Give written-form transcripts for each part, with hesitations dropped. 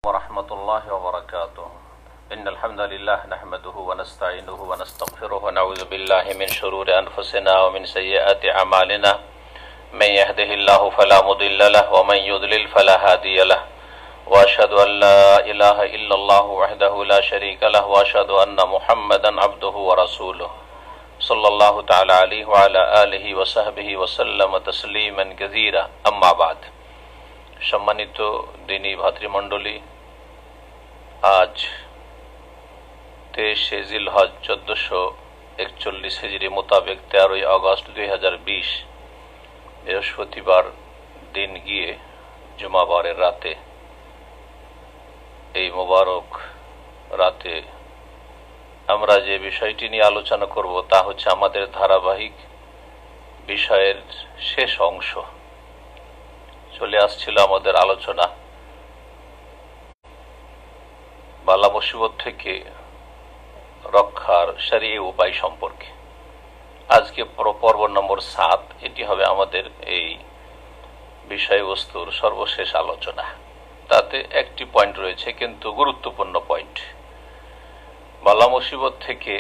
ورحمة الله وبركاته إن الحمد لله نحمده ونستعينه ونستغفره ونعوذ بالله من شرور أنفسنا ومن سيئات أعمالنا من يهده الله فلا مضل له ومن يضلل فلا هادي له وأشهد أن لا إله إلا الله وحده لا شريك له وأشهد أن محمدا عبده ورسوله صلى الله تعالى عليه وعلى آله وصحبه وسلم تسليما كثيرا أما بعد। সম্মানিত দিনী ভাতৃমণ্ডলী, আজ 23 জিলহজ 1441 হিজরি মোতাবেক 13 আগস্ট 2020 বৃহস্পতিবার দিন গিয়ে জুমাবারের রাতে, এই মোবারক রাতে আমরা যে বিষয়টি নিয়ে আলোচনা করব তা হচ্ছে আমাদের ধারাবাহিক বিষয়ের শেষ অংশ। চলে আসছিল আমাদের আলোচনা বালা মুসিবত থেকে রক্ষার শরঈ উপায় সম্পর্কে। আজকে পর্ব নম্বর 7, এটি হবে আমাদের এই বিষয়বস্তুর সর্বশেষ আলোচনা। তাতে একটি পয়েন্ট রয়েছে, কিন্তু গুরুত্বপূর্ণ পয়েন্ট। বালা মুসিবত থেকে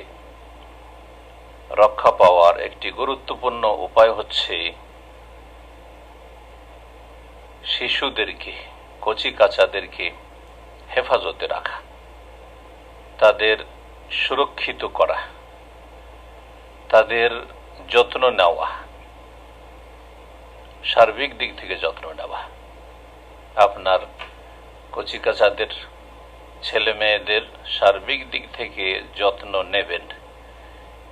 রক্ষা পাওয়ার একটি গুরুত্বপূর্ণ উপায় হচ্ছে শিশুদেরকে, কচি কাচাদেরকে হেফাজতে রাখা, তাদের সুরক্ষিত করা, তাদের যত্ন নেওয়া, সার্বিক দিক থেকে যত্ন নেওয়া। আপনার কচি কাচাদের, ছেলে মেয়েদের সার্বিক দিক থেকে যত্ন নেবেন।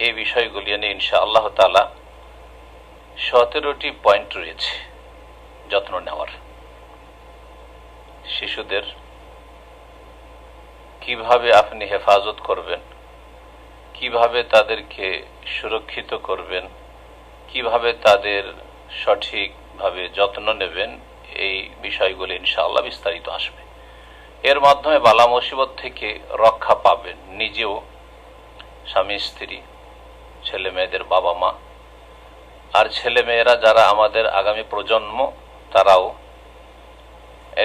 এই বিষয়গুলি নিয়ে ইনশাআল্লাহ তাআলা 17টি পয়েন্ট রয়েছে যত্ন নেওয়ার। শিশুদের কিভাবে আপনি হেফাজত করবেন, কিভাবে তাদেরকে সুরক্ষিত করবেন, কিভাবে তাদের সঠিকভাবে যত্ন নেবেন, এই বিষয়গুলি ইনশাআল্লাহ বিস্তারিত আসবে। এর মাধ্যমে বালা মুসিবত থেকে রক্ষা পাবেন নিজেও, স্বামী স্ত্রী, ছেলে মেয়েদের বাবা মা, আর ছেলে মেয়েরা যারা আমাদের আগামী প্রজন্ম তারাও,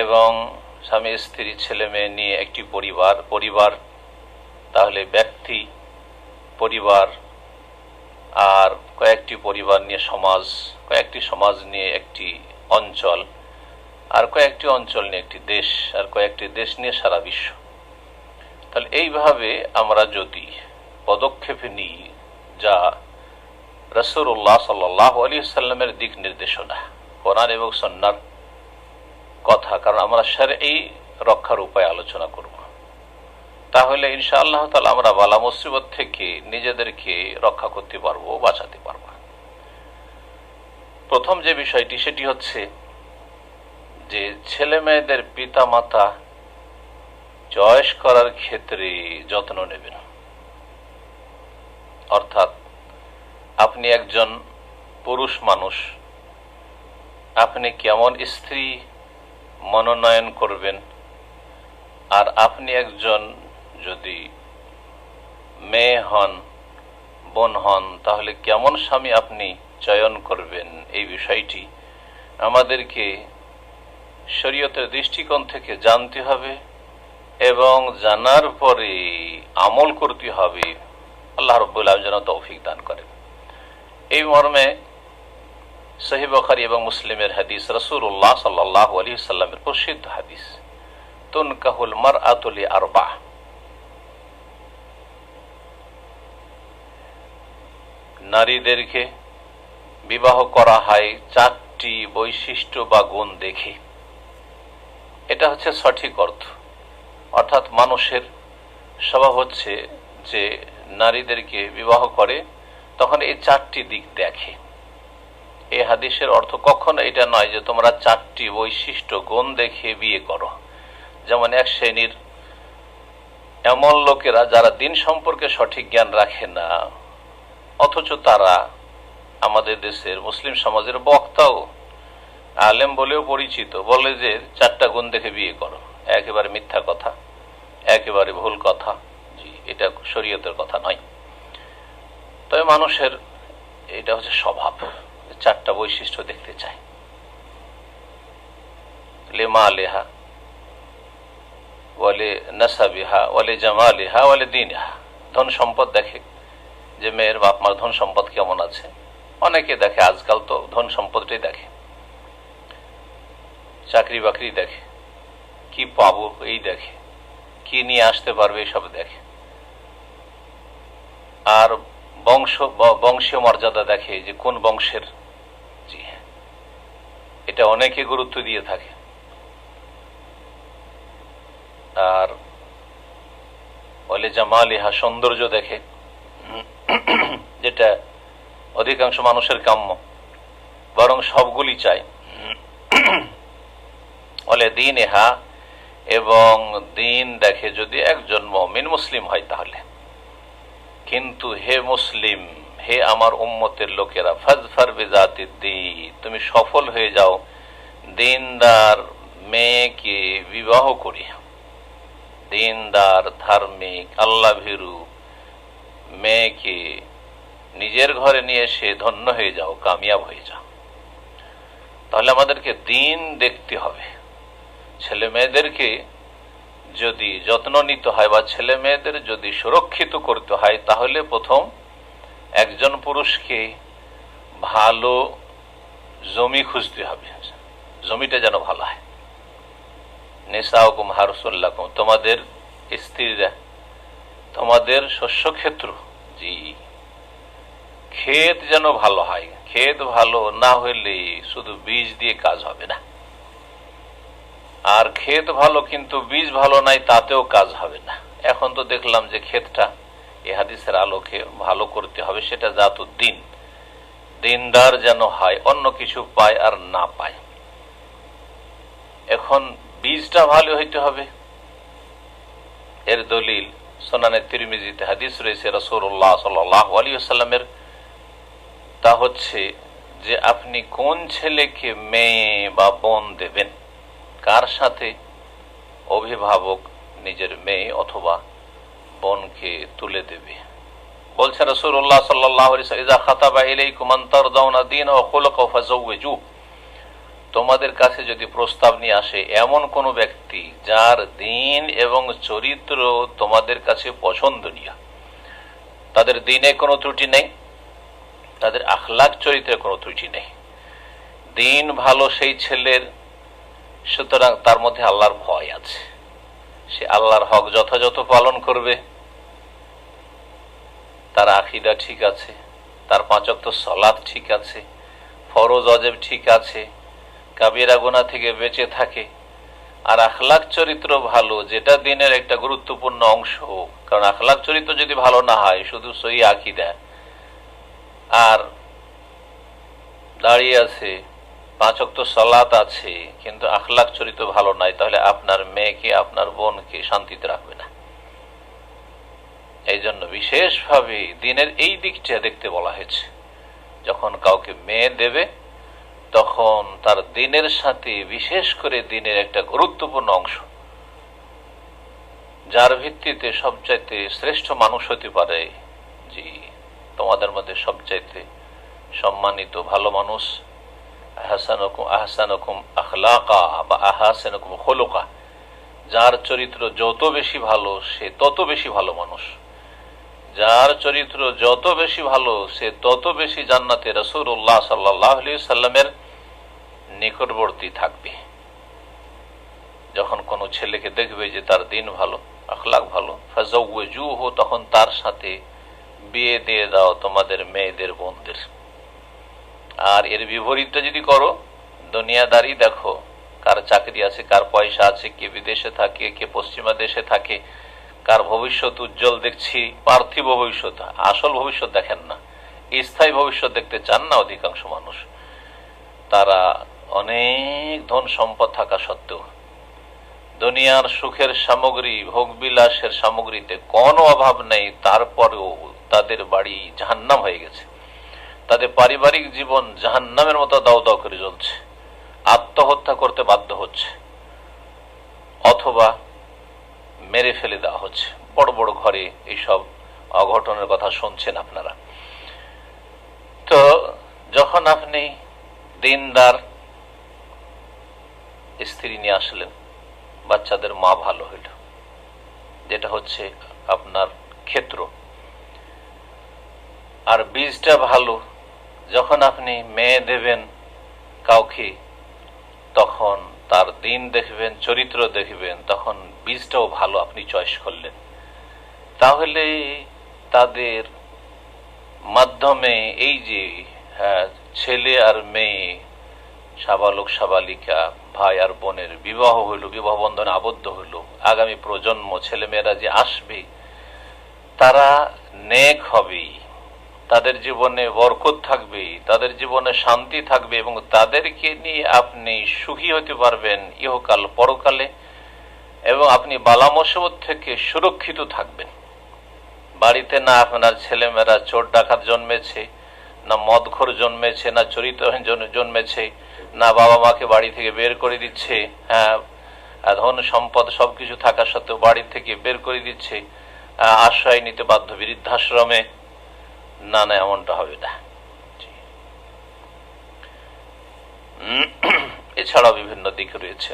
এবং স্বামী স্ত্রী ছেলে মেয়ে নিয়ে একটি পরিবার, তাহলে ব্যক্তি, পরিবার, আর কয়েকটি পরিবার নিয়ে সমাজ, কয়েকটি সমাজ নিয়ে একটি অঞ্চল, আর কয়েকটি অঞ্চল নিয়ে একটি দেশ, আর কয়েকটি দেশ নিয়ে সারা বিশ্ব। তাহলে এইভাবে আমরা যদি পদক্ষেপ নিই, যা রাসূলুল্লাহ সাল্লাল্লাহু আলাইহি ওয়াসাল্লামের দিক নির্দেশনা, কোরআন এবং সুন্নাহর কথা, কারণ আমরা শরঈ রক্ষার উপায় আলোচনা করব, তাহলে ইনশাআল্লাহ তাআলা আমরা বালা মুসিবত থেকে নিজেদেরকে রক্ষা করতে পারবো, বাঁচাতে পারবো। প্রথম যে বিষয়টি সেটি হচ্ছে যে ছেলে মেয়েদের পিতা মাতা চয়েস করার ক্ষেত্রে যত্ন নেবেন। অর্থাৎ আপনি একজন পুরুষ মানুষ, আপনি কেমন স্ত্রী মনোনয়ন করবেন, আর আপনি একজন যদি মেয়ে হন, বোন হন, তাহলে কেমন স্বামী আপনি চয়ন করবেন, এই বিষয়টি আমাদেরকে শরীয়তের দৃষ্টিকোণ থেকে জানতে হবে, এবং জানার পরে আমল করতে হবে। আল্লাহ রাব্বুল আলামিন যেন তৌফিক দান করেন। এই মর্মে সহিহ বুখারী এবং মুসলিমের হাদিস, রাসূলুল্লাহ সাল্লাল্লাহু আলাইহি ওয়াসাল্লামের প্রসিদ্ধ হাদিস, তুনকাহুল মারআতু লিআরবা, নারীদেরকে বিবাহ করা হয় 4টি বৈশিষ্ট্য বা গুণ দেখে। এটা হচ্ছে সঠিক অর্থ। অর্থাৎ মানুষের স্বভাব হচ্ছে যে নারীদেরকে বিবাহ করে তখন এই 4টি দিক দেখে। এই হাদিসের অর্থ কখনো এটা নয় যে তোমরা 4টি বৈশিষ্ট্য গুণ দেখে বিয়ে করো। যেমন এক শ্রেণীর এমন লোকেরা যারা দিন সম্পর্কে সঠিক জ্ঞান রাখে না, অথচ তারা আমাদের দেশের মুসলিম সমাজের বক্তাও, আলেম বলেও পরিচিত, বলে যে 4টা গুণ দেখে বিয়ে করো। একেবারে মিথ্যা কথা, একেবারে ভুল কথা। জি, এটা শরীয়তের কথা নয়। তবে মানুষের এটা হচ্ছে স্বভাব, 4টা বৈশিষ্ট্য দেখতে চায়। লেমা লেহা, ওয়ালি নাসাবিহা ওয়ালি জামালিহা ওয়ালি দীনিহা। ধন সম্পদ দেখে যে মেয়ের বাপ মার ধন সম্পদ কেমন আছে, অনেকে দেখে, আজকাল তো ধন সম্পদটাই দেখে, চাকরি বাকরি দেখে, কি পাবো এই দেখে, কি নিয়ে আসতে পারবে এইসব দেখে, আর বংশীয় মর্যাদা দেখে যে কোন বংশের। জি, এটা অনেকে গুরুত্ব দিয়ে থাকে। আর বলে জামালিহা, সৌন্দর্য দেখে, যেটা অধিকাংশ মানুষের কাম্য, বরং সবগুলি চায়। বলে দীনিহা, এবং দিন দেখে যদি একজন মুমিন মুসলিম হয় তাহলে। কিন্তু হে মুসলিম, হে আমার উম্মতের লোকেরা, ফাজফার বিজাতিদ দ্বীন, তুমি সফল হয়ে যাও দিনদার মেয়েকে বিবাহ করিয়া। দিনদার, ধার্মিক, আল্লাহ ভীরু মেয়েকে নিজের ঘরে নিয়ে এসে ধন্য হয়ে যাও, কামিয়াব হয়ে যাও। তাহলে আমাদেরকে দিন দেখতে হবে। ছেলে মেয়েদেরকে যদি যত্ন নিতে হয় বা ছেলে মেয়েদের যদি সুরক্ষিত করতে হয়, তাহলে প্রথম একজন পুরুষকে ভালো জমি খুঁজতে হবে, জমিটা যেন ভালো হয়। নিসাউকুম হারসুল্লাকুম, তোমাদের স্ত্রীরা তোমাদের শস্যক্ষেত্র। জি, ক্ষেত যেন ভালো হয়। ক্ষেত ভালো না হইলে শুধু বীজ দিয়ে কাজ হবে না, আর ক্ষেত ভালো কিন্তু বীজ ভালো নাই, তাতেও কাজ হবে না। এখন তো দেখলাম যে ক্ষেতটা এই হাদিসের আলোকে ভালো করতে হবে, সেটা জাতুদ্দিন, দিনদার যেন হয়, অন্য কিছু পায় আর না পায়। এখন বীজটা ভালো হইতে হবে। এর দলিল সুনানে তিরমিজিতে হাদিস রয়েছে রাসূলুল্লাহ সাল্লাল্লাহু আলাইহি ওয়াসাল্লামের, তা হচ্ছে যে আপনি কোন ছেলেকে মেয়ে বা বোন দেবেন, কার সাথে অভিভাবক নিজের মেয়ে অথবা বোনকে তুলে দেবে। বলছে রাসূলুল্লাহ সাল্লাল্লাহু আলাইহি ওয়াসাল্লাম, ইযা খাতাবা ইলাইকুম মান তারদাউনা দীনাহু ওয়া খুলুকাহু ফাযাওওয়িজু, তোমাদের কাছে যদি প্রস্তাব নিয়ে আসে এমন কোন ব্যক্তি যার দিন এবং চরিত্র তোমাদের কাছে পছন্দনীয়, তাদের দিনে কোনো ত্রুটি নেই, তাদের আখলাক চরিত্রে কোনো ত্রুটি নেই, দিন ভালো সেই ছেলের, সুতরাং তার মধ্যে আল্লাহর ভয় আছে, সে আল্লাহর হক যথাযথ পালন করবে, তার আকীদা ঠিক আছে, তার 5 ওয়াক্ত সালাত ঠিক আছে, ফরজ ওয়াজিব ঠিক আছে, কাবিরা গুনাহ থেকে বেঁচে থাকে, আর আখলাক চরিত্র ভালো, যেটা দিনের একটা গুরুত্বপূর্ণ অংশ। কারণ আখলাক চরিত্র যদি ভালো না হয়, শুধু সহি আকীদা আর দাঁড়িয়ে আছে, 5 ওয়াক্ত সালাত আছে, কিন্তু আখলাক চরিত্র ভালো নাই, তাহলে আপনার মেয়েকে আপনার বোনকে শান্তিতে রাখবে না। এই জন্য বিশেষভাবে দিনের এই দিকটা দেখতে বলা হয়েছে। যখন কাউকে মেয়ে দেবে তখন তার দিনের সাথে বিশেষ করে দিনের একটা গুরুত্বপূর্ণ অংশ, যার ভিত্তিতে সবচাইতে শ্রেষ্ঠ মানুষ হতে পারে। জি, তোমাদের মধ্যে সবচাইতে সম্মানিত ভালো মানুষ, আহসানুকুম আখলাকা বা আহসানুকুম খুলুকা, যার চরিত্র যত বেশি ভালো সে তত বেশি ভালো মানুষ, যার চরিত্র যত বেশি ভালো সে তত বেশি জান্নাতে রাসূলুল্লাহ সাল্লাল্লাহু আলাইহি ওয়াসাল্লামের নিকটবর্তী থাকবে। যখন কোনো ছেলেকে দেখবে যে তার দিন ভালো, আখলাক ভালো, ফাযাওওয়িজুহু, তখন তার সাথে বিয়ে দিয়ে দাও তোমাদের মেয়েদের বোনদের। আর এর বিপরীতটা যদি করো, দুনিয়াদারি দেখো, কার চাকরি আছে, কার পয়সা আছে, কে বিদেশে থাকে, কে পশ্চিমা দেশে থাকে, কার ভবিষ্যৎ উজ্জ্বল দেখছি, পার্থিব ভবিষ্যৎ, আসল ভবিষ্যৎ দেখেন না, স্থায়ী ভবিষ্যৎ দেখতে চান না অধিকাংশ মানুষ। তারা অনেক ধন সম্পদ থাকা সত্ত্বেও দুনিয়ার সুখের সামগ্রী, ভোগবিলাসের সামগ্রীতে কোনো অভাব নেই, তারপরেও তাদের বাড়ি জাহান্নাম হয়ে গেছে, তাদের পারিবারিক জীবন জাহান্নামের মতো দাও দাও করে চলছে, আত্মহত্যা করতে বাধ্য হচ্ছে অথবা মেরে ফেলে দেওয়া হচ্ছে। বড় বড় ঘরে এইসব অঘটনের কথা শুনছেন আপনারা। তো যখন আপনি দিনদার স্ত্রী নিয়ে আসলেন, বাচ্চাদের মা ভালো হইল, যেটা হচ্ছে আপনার ক্ষেত্র। আর বীজটা ভালো, যখন আপনি মেয়ে দেবেন কাউকে, তখন তার দিন দেখবেন, চরিত্র দেখবেন, তখন বীজটাও ভালো আপনি চয়েস করলেন। তাহলে তাদের মাধ্যমে এই যে ছেলে আর মেয়ে, সাবালক সাবালিকা, ভাই আর বোনের বিবাহ হইল, বিবাহ বন্ধনে আবদ্ধ হইল, আগামী প্রজন্ম ছেলেমেয়েরা যে আসবে তারা নেক হবে, তাদের জীবনে বরকত থাকবে, তাদের জীবনে শান্তি থাকবে, এবং তাদেরকে নিয়ে আপনি সুখী হতে পারবেন ইহকাল পরকালে, এবং আপনি বালা মুসিবত থেকে সুরক্ষিত থাকবেন। বাড়িতে না আপনার ছেলেমেয়েরা চোর ডাকাত জন্মেছে, না মদখোর জন্মেছে, না চরিত্রহীন জন্মেছে, না বাবা মাকে বাড়ি থেকে বের করে দিচ্ছে, ধন সম্পদ সবকিছু থাকা সত্ত্বেও বাড়ি থেকে বের করে দিচ্ছে, আশ্রয় নিতে বাধ্য বৃদ্ধাশ্রমে, না না, এমনটা হবে না। এছাড়াও বিভিন্ন দিক রয়েছে,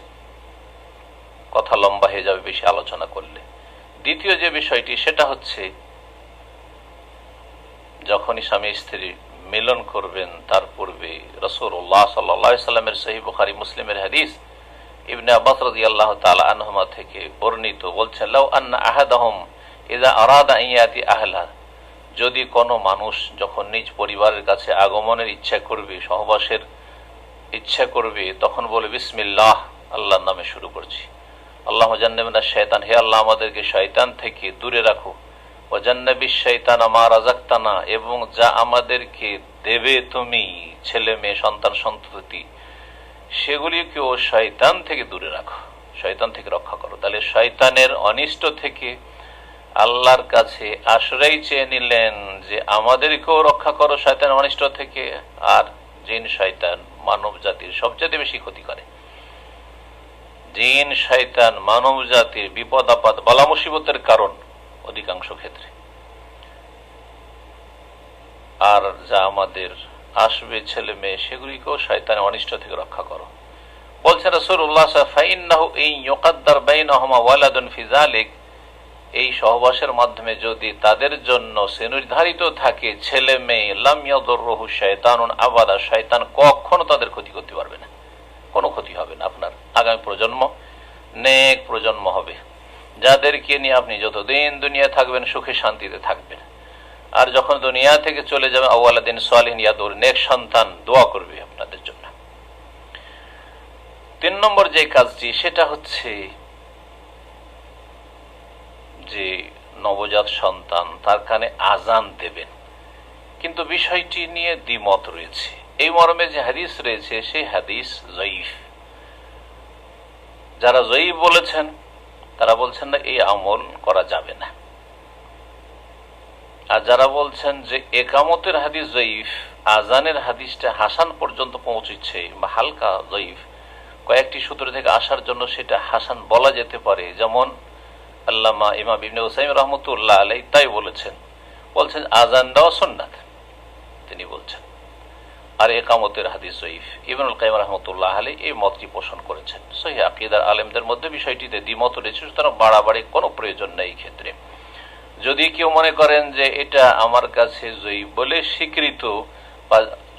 কথা লম্বা হয়ে যাবে বেশি আলোচনা করলে। দ্বিতীয় যে বিষয়টি সেটা হচ্ছে, যখনই স্বামী স্ত্রী মিলন করবেন তার পূর্বে রাসূলুল্লাহ সাল্লাল্লাহু আলাইহি সাল্লামের সহিহ বুখারী মুসলিমের হাদিস, ইবনে আব্বাস রাদিয়াল্লাহু তাআলা আনহুমা থেকে বর্ণিত, বলছেন, লাউ আন্না আহাদাহুম ইযা আরাদা আন ইয়াতি আহলা, যদি কোনো মানুষ যখন নিজ পরিবারের কাছে আগমনের ইচ্ছা করবে, সহবাসের ইচ্ছা করবে, তখন বলে বিসমিল্লাহ, আল্লাহর নামে শুরু করছি। আল্লাহ জান্নাবিনা শয়তান, হে আল্লাহ আমাদেরকে শয়তান থেকে দূরে রাখো। ও জান্নাবিশ শয়তান মা রাযাকতানা, এবং যা আমাদেরকে দেবে তুমি, ছেলে মেয়ে সন্তান সন্ততি, সেগুলিকেও শয়তান থেকে দূরে রাখো, শয়তান থেকে রক্ষা করো। তাহলে শয়তানের অনিষ্ট থেকে আল্লাহর কাছে আশ্রয় চেয়ে নিলেন যে আমাদেরকেও রক্ষা করো শয়তানের অনিষ্ট থেকে। আর জিন শয়তান মানব জাতির সবচেয়ে বেশি ক্ষতি করে। জিন শয়তান মানব জাতির বিপদ আপদ বালা মুসিবতের কারণ অধিকাংশ ক্ষেত্রে। আর যা আমাদের আসবে ছেলে মেয়ে, সেগুলিকেও শয়তানের অনিষ্ট থেকে রক্ষা করো। বলছেন রাসূলুল্লাহ ফাইন্নাহু ইন ইউকাদ্দার বাইনাহুমা ওয়ালাদুন ফি যালিক, এই সহবাসের মাধ্যমে যদি তাদের জন্য সে নির্ধারিত থাকে ছেলে মেয়ে, লাম ইয়াদুররুহু শাইতানুন আবাদা, শয়তান কখনো তাদের ক্ষতি করতে পারবে না, কোনো ক্ষতি হবে না। আপনার আগামী প্রজন্ম নেক প্রজন্ম হবে, যাদেরকে নিয়ে আপনি যতদিন দুনিয়া থাকবেন সুখে শান্তিতে থাকবেন। আর যখন দুনিয়া থেকে চলে যাবে, আওয়ালাদিন সালিহিন ইয়াদুর, নেক সন্তান দোয়া করবে আপনাদের জন্য। 3 নম্বর যে কাজটি, সেটা হচ্ছে যে নবজাত সন্তান তার কানে আজান দেবেন। কিন্তু বিষয়টি নিয়ে দ্বিমত রয়েছে। এই মর্মে যে হাদিস রয়েছে সেই হাদিস জয়ীফ। যারা জয়ীফ বলেছেন তারা বলছেন না, এই আমল করা যাবে না। আর যারা বলছেন যে একামতের হাদিস জয়ীফ, আজানের হাদিসটা হাসান পর্যন্ত পৌঁছচ্ছে, বা হালকা জয়ীফ, কয়েকটি সূত্র থেকে আসার জন্য সেটা হাসান বলা যেতে পারে, যেমন আল্লামা ইমাম ইবনে উসাইমিন রাহমাতুল্লাহ আলাইহি তাই বলেছেন আজান দেওয়া সুন্নাত, তিনি বলছেন। আর একামতের হাদিস জয়ীফ। ইবনুল কাইয়িম রাহমাতুল্লাহ আলাইহি এই মতটি পোষণ করেছেন। সহিহ আকীদার আলেমদের মধ্যে বিষয়টিতে দ্বিমত রয়েছে, সুতরাং বাড়াবাড়ি কোনো প্রয়োজন নেই এই ক্ষেত্রে। যদি কেউ মনে করেন যে এটা আমার কাছে জয়ীফ বলে স্বীকৃত, বা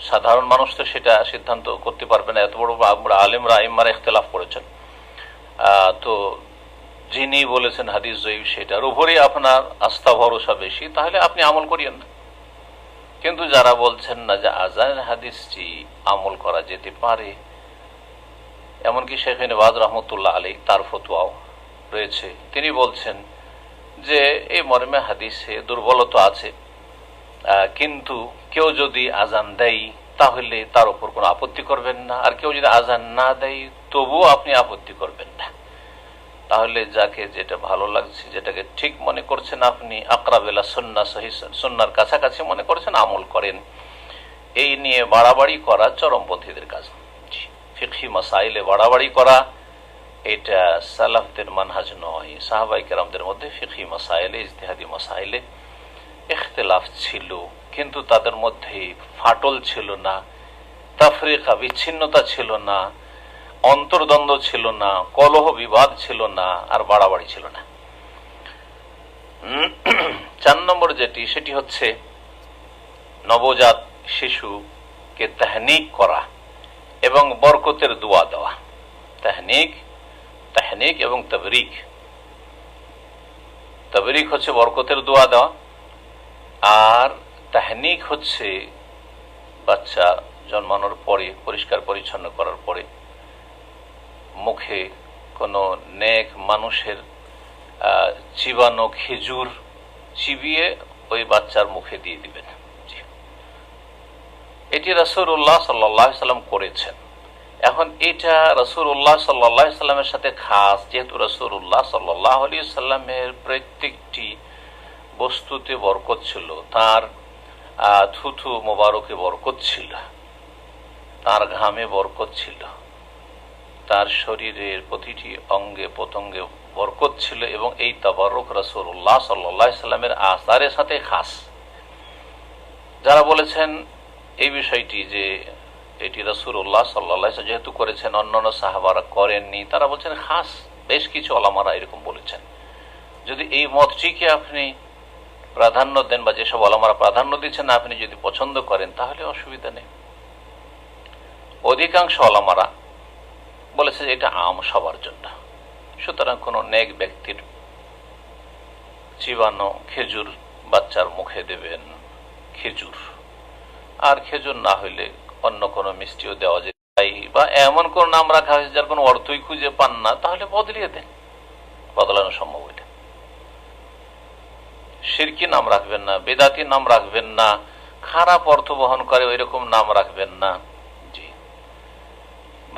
সাধারণ মানুষ তো সেটা সিদ্ধান্ত করতে পারবে না, এত বড় আলেমরা আইম্মারা ইখতিলাফ করেছেন, তো যিনি বলেছেন হাদিস জয়ীফ সেটার উপরে আপনার আস্থা ভরসা বেশি, তাহলে আপনি আমল করিয়েন না। কিন্তু যারা বলছেন না যে আজানের হাদিসটি আমল করা যেতে পারে, এমনকি শেখ ইবনে বাজ রাহমাতুল্লাহ আলাইহি তার ফতোয়াও রয়েছে, তিনি বলছেন যে এই মর্মে হাদিসে দুর্বলতা আছে, কিন্তু কেউ যদি আজান দেয় তাহলে তার উপর কোনো আপত্তি করবেন না, আর কেউ যদি আজান না দেয় তবুও আপনি আপত্তি করবেন না। তাহলে যাকে যেটা ভালো লাগছে, যেটাকে ঠিক মনে করছেন আপনি, আকরাবেলা সুন্নাহ, সহিহ সুন্নাহর কাছাকাছি মনে করছেন, আমল করেন। এই নিয়ে বাড়াবাড়ি করা চরমপন্থীদের কাজ। ফিকহি মাসাইলে বাড়াবাড়ি করা এটা সালাফদের মানহাজ নয়। সাহাবায়ে কেরামদের মধ্যে ফিকহি মাসাইলে, ইজতিহাদি মাসাইলে ইখতিলাফ ছিল, কিন্তু তাদের মধ্যে ফাটল ছিল না, তাফরিকা বিচ্ছিন্নতা ছিল না, অন্তর্দ্বন্দ্ব ছিল না, কলহ বিবাদ ছিল না, আর বাড়াবাড়ি ছিল না। 4 নম্বর যেটি, সেটি হচ্ছে নবজাত শিশুকে তাহনিক করা এবং বরকতের দোয়া দেওয়া। তাহনিক এবং তাবরিক। তাবরিক হচ্ছে বরকতের দোয়া দেওয়া, আর তাহনিক হচ্ছে বাচ্চা জন্মানোর পরে পরিষ্কার পরিচ্ছন্ন করার পরে মুখে কোনো নেক মানুষের চিবানো খেজুর চিবিয়ে ওই বাচ্চার মুখে দিয়ে দিবেন। এটি রাসূলুল্লাহ সাল্লাল্লাহু আলাইহি সাল্লাম করেছেন। এখন এটা রাসূলুল্লাহ সাল্লাল্লাহু আলাইহি সাল্লামের সাথে খাস, যেহেতু রাসূলুল্লাহ সাল্লাল্লাহু আলাইহি সাল্লামের প্রত্যেকটি বস্তুতে বরকত ছিল। তার থুথু মোবারকে বরকত ছিল, তার ঘামে বরকত ছিল, তার শরীরের প্রতিটি অঙ্গে প্রত্যঙ্গে বরকত ছিল, এবং এই তাবারুক রাসূলুল্লাহ সাল্লাল্লাহু আলাইহি সাল্লামের আসারের সাথে খাস। যারা বলেছেন এই বিষয়টি যে এটি রাসূলুল্লাহ সাল্লাল্লাহু আলাইহি ওয়াসাল্লাম যেহেতু করেছেন অন্যান্য সাহাবারা করেননি, তারা বলছেন খাস। বেশ কিছু ওলামারা এরকম বলেছেন। যদি এই মতটিকে আপনি প্রাধান্য দেন বা যেসব ওলামারা প্রাধান্য দিচ্ছেন আপনি যদি পছন্দ করেন তাহলে অসুবিধা নেই। অধিকাংশ ওলামারা বলেছে যে এটা আম সবার জন্য। সুতরাং কোনো নেক ব্যক্তির চিবানো খেজুর বাচ্চার মুখে দেবেন, খেজুর। আর খেজুর না হইলে অন্য কোনো মিষ্টিও দেওয়া যায়, বা এমন কোন নাম রাখা হয়েছে যার কোনো অর্থই খুঁজে পান না, তাহলে বদলিয়ে দেন, বদলানো সম্ভব হইলে। শিরকি নাম রাখবেন না, বেদাতি নাম রাখবেন না, খারাপ অর্থ বহন করে ওই রকম নাম রাখবেন না। জি,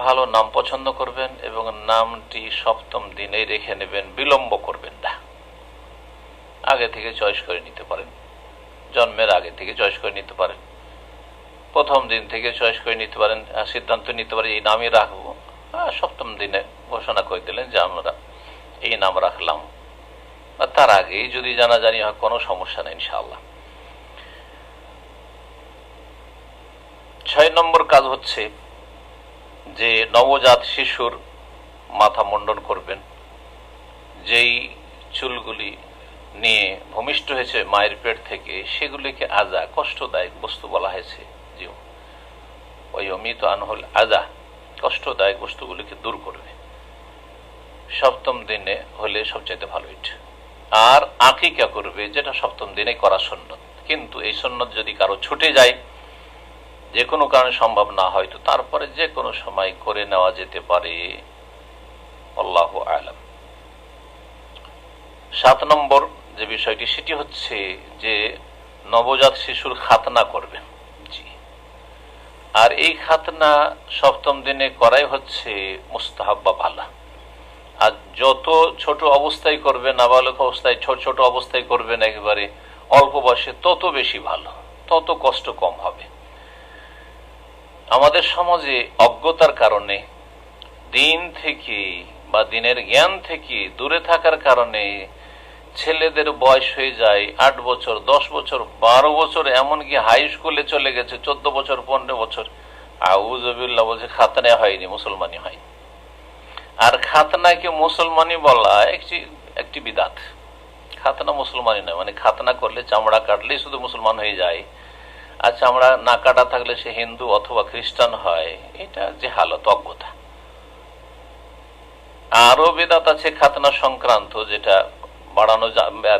ভালো নাম পছন্দ করবেন এবং নামটি সপ্তম দিনে রেখে নেবেন, বিলম্ব করবেন না। আগে থেকে চয়েস করে নিতে পারেন, জন্মের আগে থেকে চয়েস করে নিতে পারেন, প্রথম দিন থেকে চয়েস করে নিতে পারেন, সিদ্ধান্ত নিতে পারেন এই নামই রাখবো। সপ্তম দিনে ঘোষণা করে দিলেন যে আমরা এই নাম রাখলাম, তার আগেই যদি জানাজানি হয় কোনো সমস্যা নেই ইনশাআল্লাহ। 6 নম্বর কাজ হচ্ছে যে নবজাত শিশুর মাথা মুন্ডন করবেন। যেই চুলগুলি নিয়ে ভূমিষ্ঠ হয়েছে মায়ের পেট থেকে, সেগুলিকে আজা, কষ্টদায়ক বস্তু বলা হয়েছে। জি, ওই অমিত আনহল আজা, কষ্টদায়ক বস্তুগুলিকে দূর করবে। সপ্তম দিনে হলে সবচাইতে ভালো এটা। আর আকিকা করবে, যেটা সপ্তম দিনে করা সুন্নত। কিন্তু এই সুন্নত যদি কারো ছুটে যায়, যে কোনো কারণে সম্ভব না হয়, তো তারপরে যে কোনো সময় করে নেওয়া যেতে পারে। আল্লাহু আ'লাম। 7 নম্বর যে বিষয়টি, সেটি হচ্ছে যে নবজাত শিশুর খাতনা করবেন। জি, আর এই খাতনা সপ্তম দিনে করাই হচ্ছে মুস্তাহাব বা ভালো। আর যত ছোট অবস্থায় করবেন, নাবালক অবস্থায়, ছোট ছোট অবস্থায় করবেন, একেবারে অল্প বয়সে, তত বেশি ভালো, তত কষ্ট কম হবে। আমাদের সমাজে অজ্ঞতার কারণে, দিন থেকে বা দিনের জ্ঞান থেকে দূরে থাকার কারণে ছেলেদের বয়স হয়ে যায় 8 বছর, 10 বছর, 12 বছর, এমনকি হাই স্কুলে চলে গেছে 14 বছর, 15 বছর। আউযুবিল্লাহ, বলছে খাতনা হয়নি, মুসলমানি হয়নি। আর খাতনাকে মুসলমানি বলা একটি বিদাত। খাতনা মুসলমানি নয়, মানে খাতনা করলে চামড়া কাটলেই শুধু মুসলমান হয়ে যায়, আর চামড়া না কাটা থাকলে সে হিন্দু অথবা খ্রিস্টান হয়। এটা যে হালত, অজ্ঞতা। আরো বেদাত আছে খাতনা সংক্রান্ত, যেটা বাড়ানো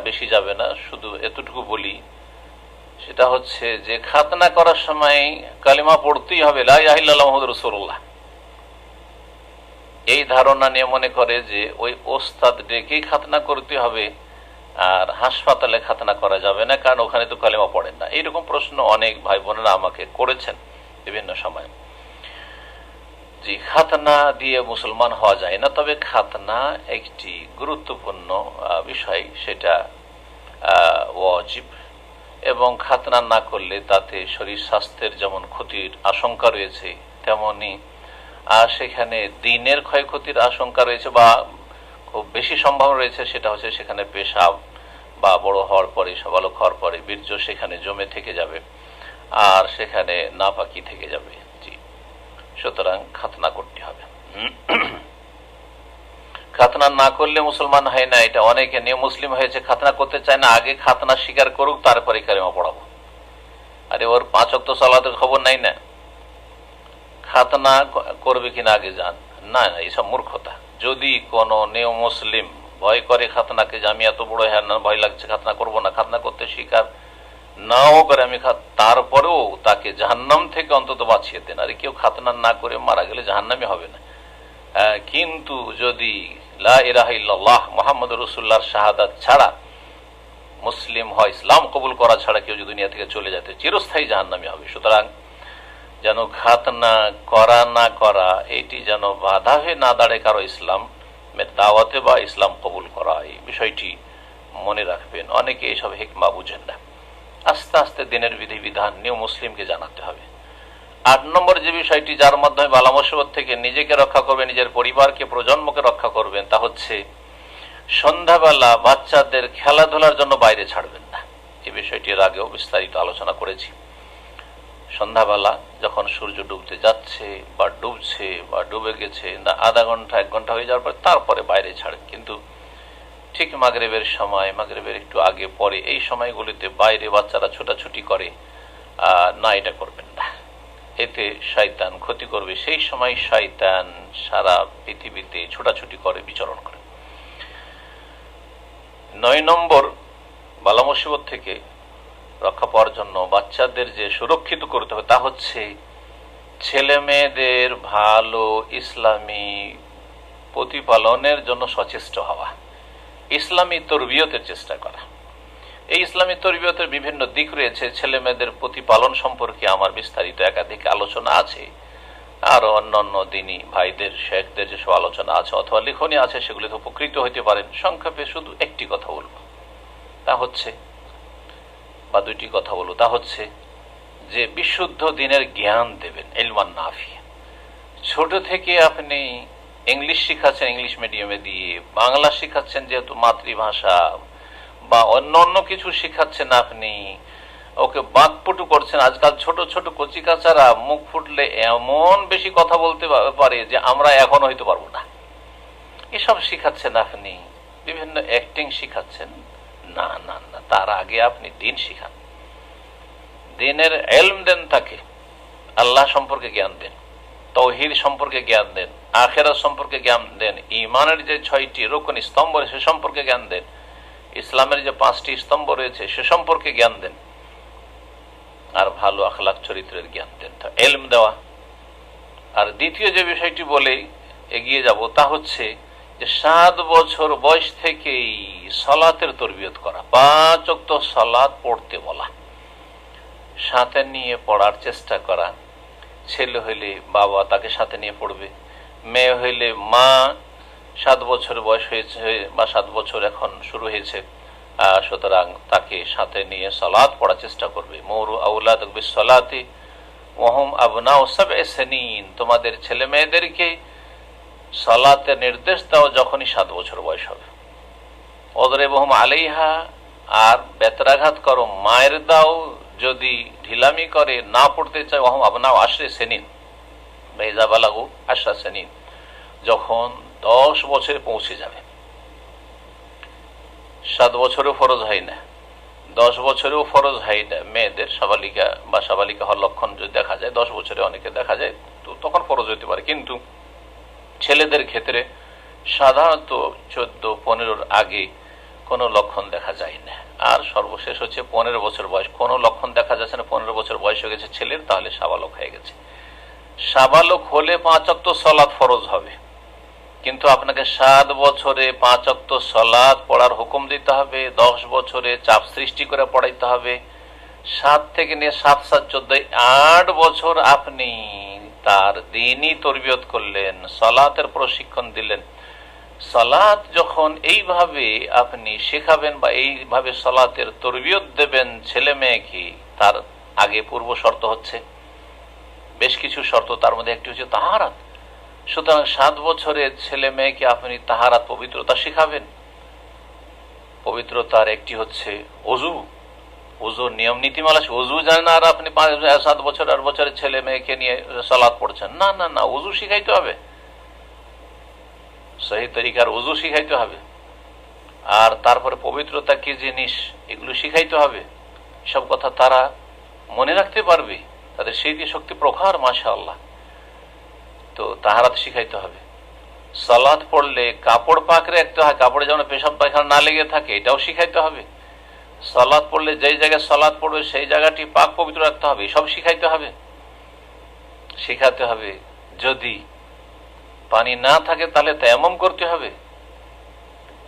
বেশি যাবে না, শুধু এতটুকু বলি। সেটা হচ্ছে যে খাতনা করার সময় কালিমা পড়তেই হবে, লা ইলাহা ইল্লাল্লাহ মুহাম্মাদুর রাসূলুল্লাহ। এই ধারণা নিয়ে মনে করে যে ওই ওস্তাদ ডেকেই খাতনা করতে হবে, আর হাসপাতালে খাতনা করা যাবে না, কারণ ওখানে তো কালিমা পড়েন না। এইরকম প্রশ্ন অনেক ভাই বোনেরা আমাকে করেছেন বিভিন্ন সময়। জি, খাতনা দিয়ে মুসলমান হওয়া যায় না, তবে খাতনা একটি গুরুত্বপূর্ণ বিষয়, সেটা ওয়াজিব। এবং খাতনা না করলে তাতে শরীর স্বাস্থ্যের যেমন ক্ষতির আশঙ্কা রয়েছে, তেমনি সেখানে দিনের ক্ষয়ক্ষতির আশঙ্কা রয়েছে, বা খুব বেশি সম্ভাবনা রয়েছে। সেটা হচ্ছে সেখানে পেশাব বা বড় হওয়ার পরে, সবালক হওয়ার পরে বীর্য সেখানে জমে থেকে যাবে, আর সেখানে নাপাকি থেকে যাবে। জি, সুতরাং খাতনা করতে হবে। খাতনা না করলে মুসলমান হয় না, এটা অনেকে নিয়ে মুসলিম হয়েছে, খাতনা করতে চায় না, আগে খাতনা স্বীকার করুক তারপরে কালিমা পড়াবো। আরে ওর 5 ওয়াক্ত সালাতের খবর নাই না, খাতনা করবে কিনা আগে জান। না না, এইসব মূর্খতা। যদি কোনো নিউ মুসলিম ভয় করে খাতনাকে, যে আমি এত বড় হ্যাঁ না, ভয় লাগছে খাতনা করবো না, খাতনা করতে স্বীকার নাও করে, আমি তারপরেও তাকে জাহান্নাম থেকে অন্তত বাঁচিয়ে দেন। আরে কেউ খাতনা না করে মারা গেলে জাহান্নামই হবে না। কিন্তু যদি লা ইলাহা ইল্লাল্লাহ মুহাম্মদুর রাসূলুল্লাহর শাহাদাত ছাড়া মুসলিম হয়, ইসলাম কবুল করা ছাড়া কেউ যদি দুনিয়া থেকে চলে যেতে, চিরস্থায়ী জাহান্নামী হবে। সুতরাং যেন খাতনা করা না করা এটি যেন বাধা হয়ে না দাঁড়ায় কারো ইসলামের দাওয়াতে বা ইসলাম কবুল করা, এই বিষয়টি মনে রাখবেন। অনেকে এইসব হিকমা বুঝেন না। আস্তে আস্তে দিনের বিধিবিধান নিউ মুসলিমকে জানাতে হবে। 8 নম্বর যে বিষয়টি, যার মাধ্যমে বালা মুসিবত থেকে নিজেকে রক্ষা করবেন, নিজের পরিবারকে, প্রজন্মকে রক্ষা করবেন, তা হচ্ছে সন্ধ্যাবেলা বাচ্চাদের খেলাধুলার জন্য বাইরে ছাড়বেন না। এই বিষয়টির আগেও বিস্তারিত আলোচনা করেছি। সন্ধ্যাবেলা যখন সূর্য ডুবতে যাচ্ছে বা ডুবছে বা ডুবে গেছে, না আধা ঘন্টা 1 ঘন্টা হয়ে যাওয়ার পর তারপরে বাইরে ছাড়েন, কিন্তু ঠিক মাগরিবের সময়, মাগরিবের একটু আগে পরে, এই সময়গুলিতে বাইরে বাচ্চারা ছোটাছুটি করে না, এটা করবেন না। এতে শয়তান ক্ষতি করবে। সেই সময় শয়তান সারা পৃথিবীতে ছোটাছুটি করে, বিচরণ করে। 9 নম্বর বালা মুসিবত থেকে রক্ষা পাওয়ার জন্য বাচ্চাদের যে সুরক্ষিত করতে হবে, তা হচ্ছে ছেলে মেয়েদের ভালো ইসলামী প্রতিপালনের জন্য সচেষ্ট হওয়া, ইসলামী তরবিয়তের চেষ্টা করা। এই ইসলামী তরবিয়তের বিভিন্ন দিক রয়েছে। ছেলে মেয়েদের প্রতিপালন সম্পর্কে আমার বিস্তারিত একাধিক আলোচনা আছে, আরো অন্যান্য দিনী ভাইদের, শেখদের যেসব আলোচনা আছে অথবা লেখনী আছে, সেগুলিতে উপকৃত হইতে পারেন। সংক্ষেপে শুধু একটি কথা বলবো, তা হচ্ছে, বা 2টি কথা বলবো, তা হচ্ছে যে বিশুদ্ধ দিনের জ্ঞান দেবেন, ইলমান নাফিয়া। ছোট থেকে আপনি ইংলিশ শিখাচ্ছেন, ইংলিশ মিডিয়ামে দিয়ে বাংলা শিখাচ্ছেন যেহেতু মাতৃভাষা, বা অন্য কিছু শিখাচ্ছেন, আপনি ওকে বাকপটু করছেন। আজকাল ছোট ছোট কচিকাচারা মুখ ফুটলে এমন বেশি কথা বলতে পারে যে আমরা এখন হইতে পারবো না। এসব শিখাচ্ছেন আপনি, বিভিন্ন অ্যাক্টিং শিখাচ্ছেন। না না না, তার আগে আপনি দিন শিখান, দিনের ইলম দেন তাকে, আল্লাহ সম্পর্কে জ্ঞান দেন, তাওহীদ সম্পর্কে জ্ঞান দেন, আখিরাত সম্পর্কে জ্ঞান দেন, ঈমানের যে 6টি রুকন স্তম্ভ সে সম্পর্কে জ্ঞান দেন, ইসলামের যে 5টি স্তম্ভ রয়েছে সে সম্পর্কে জ্ঞান দেন, আর ভালো আখলাক চরিত্রের জ্ঞান দেন। তো ইলম দেওয়া। আর দ্বিতীয় যে বিষয়টি বলে এগিয়ে যাব, তা হচ্ছে যে 7 বছর বয়স থেকেই সালাতের তরবিয়ত করা, 5 ওয়াক্ত সালাত পড়তে বলা, সাথে নিয়ে পড়ার চেষ্টা করা। ছেলে হইলে বাবা তাকে সাথে নিয়ে পড়বে, মেয়ে হইলে মা 7 বছর বয়স হয়েছে বা 7 বছর এখন শুরু হয়েছে, সুতরাং তাকে সাথে নিয়ে সালাত পড়ার চেষ্টা করবে। মুরু আওলাদাকুম বিসসালাতি ওয়া হুম আবনাউ সাব'i সিনিন, তোমাদের ছেলে মেয়েদেরকে সালাতের নির্দেশ দাও যখনই 7 বছর বয়স হবে। ওদরিবহুম আলাইহা, আর বেত্রাঘাত করো, মায়ের দাও যদি ঢিলামি করে, না পড়তে চায়। ওয়া হুম আবনাউ 10 সিনিন বা ইযা বালাগু 10 সিনিন, যখন 10 বছরে পৌঁছে যাবে। 7 বছরেও ফরজ হয় না, 10 বছরেও ফরজ হয় না। মেয়েদের সাবালিকা বা সাবালিকা হওয়ার লক্ষণ যদি দেখা যায় 10 বছরে অনেকে দেখা যায়, তো তখন ফরজ হতে পারে। কিন্তু ছেলেদের ক্ষেত্রে সাধারণত 14-15 আগে কোনো লক্ষণ দেখা যায় না। আর সর্বশেষ হচ্ছে 15 বছর বয়স, কোনো লক্ষণ দেখা যাচ্ছে না, 15 বছর বয়স হয়ে গেছে ছেলের, তাহলে সাবালক হয়ে গেছে। সাবালক হলে 5 ওয়াক্ত সালাত ফরজ হবে, কিন্তু আপনাকে 7 বছরে 5 ওয়াক্ত সালাত পড়ার হুকুম দিতে হবে, 10 বছরে চাপ সৃষ্টি করে পড়াইতে হবে। 7 থেকে নিয়ে 7, 7, 14, 8 বছর আপনি তার দিনই তরবিয়ত করলেন, সালাতের প্রশিক্ষণ দিলেন। সালাত যখন এইভাবে আপনি শেখাবেন বা এইভাবে সালাতের তরবিয়ত দেবেন ছেলে মেয়েকে, তার আগে পূর্ব শর্ত হচ্ছে বেশ কিছু শর্ত, তার মধ্যে একটি হচ্ছে তাহারাত। সুতরাং 7 বছরের ছেলে মেয়েকে আপনি তাহারাত, পবিত্রতা শিখাবেন। পবিত্রতার একটি হচ্ছে ওযু, ওযুর নিয়ম নীতিমালা। ওযু জানেন আর আপনি 7 বছর 8 বছরের ছেলে মেয়েকে নিয়ে সালাত পড়ছেন, না না না, ওযু শিখাইতে হবে। সহি তরিকার ওযু শিখাইতে হবে, আর তারপরে পবিত্রতা কি জিনিস এগুলো শিখাইতে হবে। সব কথা তারা মনে রাখতে পারবে, তাদের স্মৃতি শক্তি প্রখর, মাশাআল্লাহ। তো তাহারাত শিখাইতে হবে। সালাত পড়লে কাপড় পাক রাখতে হয়, কাপড়ে যেন পেশাব পায়খানা না লেগে থাকে, এটাও শিখাইতে হবে। সালাত পড়লে যেই জায়গায় সালাত পড়বে সেই জায়গাটি পাক পবিত্র রাখতে হবে, সব শিখাইতে হবে, শিখাতে হবে। যদি পানি না থাকে তাহলে তায়াম্মুম করতে হবে,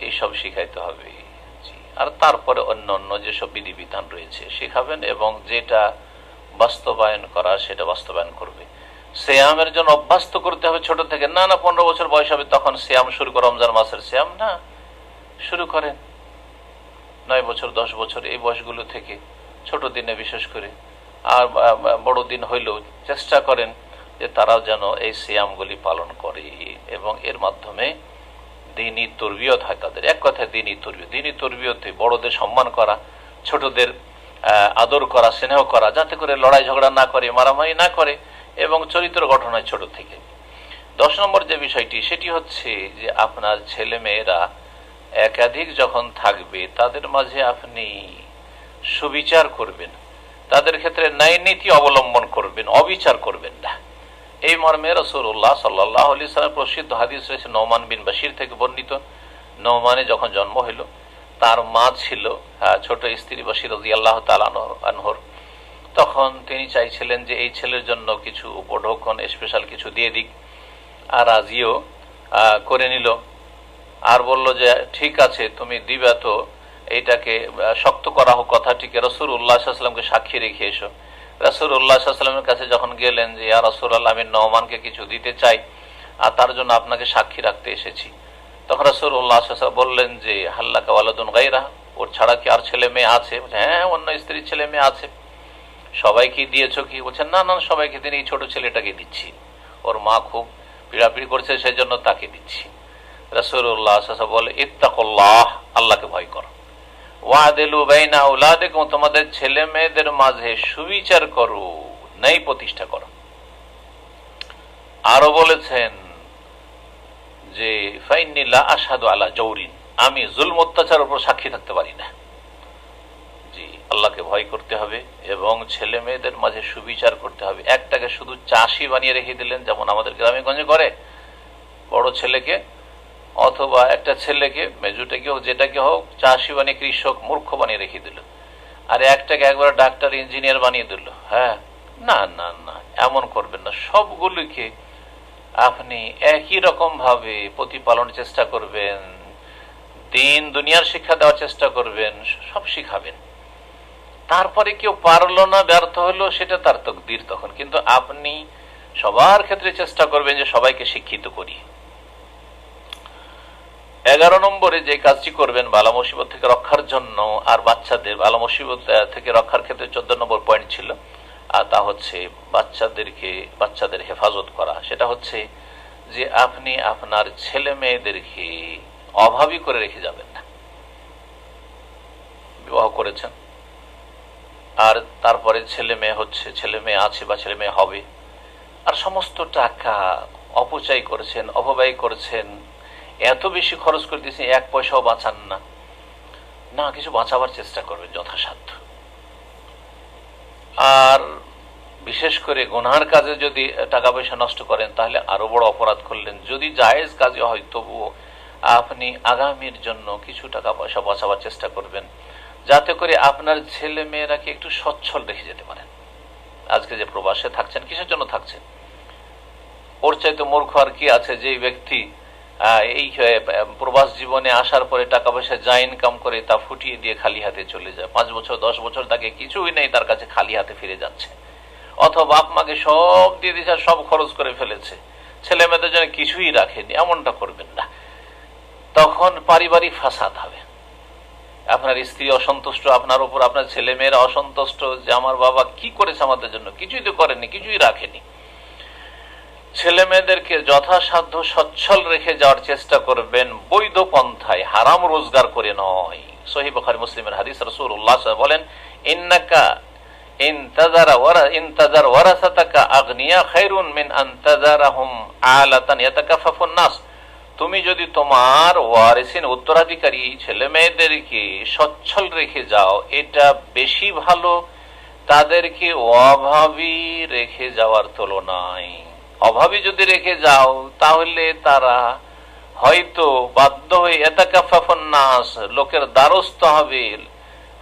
এইসব শিখাইতে হবে। আর তারপরে অন্য অন্য যেসব বিধিবিধান রয়েছে শিখাবেন, এবং যেটা বাস্তবায়ন করা সেটা বাস্তবায়ন করবে। সিয়ামের জন্য অভ্যস্ত করতে হবে ছোট থেকে। না 15 বছর বয়স হবে তখন সিয়াম শুরু করে, রমজান মাসের সিয়াম না, শুরু করেন 9 বছর 10 বছর এই বয়সগুলো থেকে, ছোট দিনে বিশেষ করে। আর বড় দিন হইলেও চেষ্টা করেন যে তারাও যেন এই সিয়ামগুলি পালন করে, এবং এর মাধ্যমে দ্বীনি তরবিয়ত হয় তাদের। এক কথায় দ্বীনি তরবিয়ত। দ্বীনি তরবিয়তে বড়দের সম্মান করা, ছোটদের আদর করা, স্নেহ করা, যাতে করে লড়াই ঝগড়া না করে, মারামারি না করে, এবং চরিত্র গঠন হয় ছোট থেকে। 10 নম্বর যে বিষয়টি সেটি হচ্ছে যে আপনার ছেলে মেয়েরা একাধিক যখন থাকবে তাদের মাঝে আপনি সুবিচার করবেন, তাদের ক্ষেত্রে ন্যায় নীতি অবলম্বন করবেন, অবিচার করবেন না। এই মর্মে রাসূলুল্লাহ সাল্লাল্লাহু আলাইহি ওয়াসাল্লাম প্রসিদ্ধ হাদিস রয়েছে নোমান বিন বাশির থেকে বর্ণিত। নোমানে যখন জন্ম হইল, তার মা ছিল ছোট স্ত্রী বাশির রাদিয়াল্লাহু তাআলা আনহুর। তখন তিনি চাইছিলেন যে এই ছেলের জন্য কিছু উপঢৌকন, স্পেশাল কিছু দিয়ে দিক, আর রাজিও করে নিল। আর বলল যে ঠিক আছে তুমি দিবা, তো এইটাকে শক্ত করা হোক কথাটিকে। রাসূলুল্লাহ সাল্লাল্লাহু আলাইহি ওয়াসাল্লামকে সাক্ষী রেখে এসো। রাসূলুল্লাহ সাল্লাল্লাহু আলাইহি ওয়াসাল্লামের কাছে যখন গেলেন যে ইয়া রাসূলুল্লাহ, আমি নোমানকে কিছু দিতে চাই আর তার জন্য আপনাকে সাক্ষী রাখতে এসেছি, তখন রাসূলুল্লাহ সাল্লাল্লাহু আলাইহি ওয়াসাল্লাম বললেন যে হাল্লাকা ওয়ালাদুন গায়রা, ওর ছাড়া কি আর ছেলে মেয়ে আছে? হ্যাঁ, অন্য স্ত্রী ছেলে মেয়ে আছে। সবাইকে দিয়েছো কি? বলছেন না না, সবাইকে দিন, এই ছোট ছেলেটাকে দিচ্ছি, ওর মা খুব পীড়াপিড়ি করছে সেই জন্য তাকে দিচ্ছি। রাসূলুল্লাহ সাল্লাল্লাহু আলাইহি ওয়াসাল্লাম বলে ইত্তাকুল্লাহ, আল্লাহকে ভয় করো, ওয়াদিলু বাইনা আওলাদিকুম, তোমাদের ছেলে মেয়েদের মাঝে সুবিচার করো, ন্যায় প্রতিষ্ঠা করো। আরো বলেছেন যে ফাইন্নী লা আশহাদু আলা জাওরিন, আমি জুলম অত্যাচারের উপর সাক্ষী থাকতে পারি না। জি, আল্লাহকে ভয় করতে হবে এবং ছেলে মেয়েদের মাঝে সুবিচার করতে হবে। একটাকে শুধু চাষি বানিয়ে রেখে দিলেন, যেমন আমাদের গ্রামে গঞ্জে করে, বড় ছেলেকে অথবা একটা ছেলেকে, মেজুটাকে হোক যেটাকে হোক, চাষি বানিয়ে, কৃষক, মূর্খ বানিয়ে রেখে দিল, আর একটাকে একবার ডাক্তার ইঞ্জিনিয়ার বানিয়ে দিল। হ্যাঁ, না না না, এমন করবেন না। সবগুলিকে আপনি একই রকম ভাবে প্রতিপালনের চেষ্টা করবেন, দিন দুনিয়ার শিক্ষা দেওয়ার চেষ্টা করবেন, সব শিখাবেন। তারপরে কেউ পারলো না, ব্যর্থ হলো, সেটা তার তকদির তখন, কিন্তু আপনি সবার ক্ষেত্রে চেষ্টা করবেন যে সবাইকে শিক্ষিত করি। 11 নম্বরে যে কাজটি করবেন বালা মুসিবত থেকে রক্ষার জন্য, আর বাচ্চাদের বালা মুসিবত থেকে রক্ষার ক্ষেত্রে 14 নম্বর পয়েন্ট ছিল, আর তা হচ্ছে বাচ্চাদের হেফাজত করা। সেটা হচ্ছে যে আপনি আপনার ছেলে মেয়েদেরকে অভাবী করে রেখে যাবেন না। বিবাহ করেছেন আর তারপরে ছেলে মেয়ে আছে বা ছেলে মেয়ে হবে, আর সমস্ত টাকা অপচয় করেছেন, অপব্যয় করেছেন, এত বেশি খরচ করে দিয়েছেন, 1 পয়সাও বাঁচান না। না, কিছু বাঁচাবার চেষ্টা করবেন যথাসাধ্য। আর বিশেষ করে গুনাহের কাজে যদি টাকা পয়সা নষ্ট করেন তাহলে আরো বড় অপরাধ করলেন। যদি জায়েজ কাজে হয় তবুও আপনি আগামীর জন্য কিছু টাকা পয়সা বাঁচাবার চেষ্টা করবেন, যাতে করে আপনার ছেলে মেয়েরাকে একটু সচ্ছল রেখে যেতে পারেন। আজকে যে প্রবাসে থাকছেন, কিসের জন্য থাকছেন? ওর চাইতে মূর্খ আর কি আছে যে ব্যক্তি এই প্রবাস জীবনে আসার পরে টাকা পয়সা যা ইনকাম করে তা ফুটিয়ে দিয়ে খালি হাতে চলে যায়। 5 বছর 10 বছর তাকে কিছুই নেই, তার কাছে খালি হাতে ফিরে যাচ্ছে। অথবা বাপ মাকে সব দিয়ে দিয়েছে, সব খরচ করে ফেলেছে, ছেলে মেয়েদের জন্য কিছুই রাখেনি। এমনটা করবেন না, তখন পারিবারিক ফাসাদ হবে। আপনার স্ত্রী অসন্তুষ্ট আপনার উপর, আপনার ছেলে মেয়েরা অসন্তুষ্ট যে আমার বাবা কি করেছে আমাদের জন্য, কিছুই তো করেনি, কিছুই রাখেনি। ছেলে মেয়েদেরকে যথাসাধ্য সচ্ছল রেখে যাওয়ার চেষ্টা করবেন, বৈধ পন্থায়, হারাম রোজগার করে নয়। সহিহ বুখারী মুসলিমের হাদিস, রাসূলুল্লাহ সাল্লাল্লাহু আলাইহি ওয়াসাল্লাম বলেন ইন্নাকা ইনতাজার ওয়ারাসাতাকা আগনিয়া খায়রুন মিন আন তাজারাহুম আলাতান ইয়াতাকাফাফুন নাস। তুমি যদি তোমার ওয়ারিসিন উত্তরাধিকারী ছেলে মেয়েদেরকে সচ্ছল রেখে যাও, এটা বেশি ভালো তাদেরকে অভাবী রেখে যাওয়ার তুলনায়। অভাবী যদি রেখে যাও তাহলে তারা হয়তো বাধ্য হয়ে ইয়াতাকাফাফুন নাস, লোকের দ্বারস্থ হবে,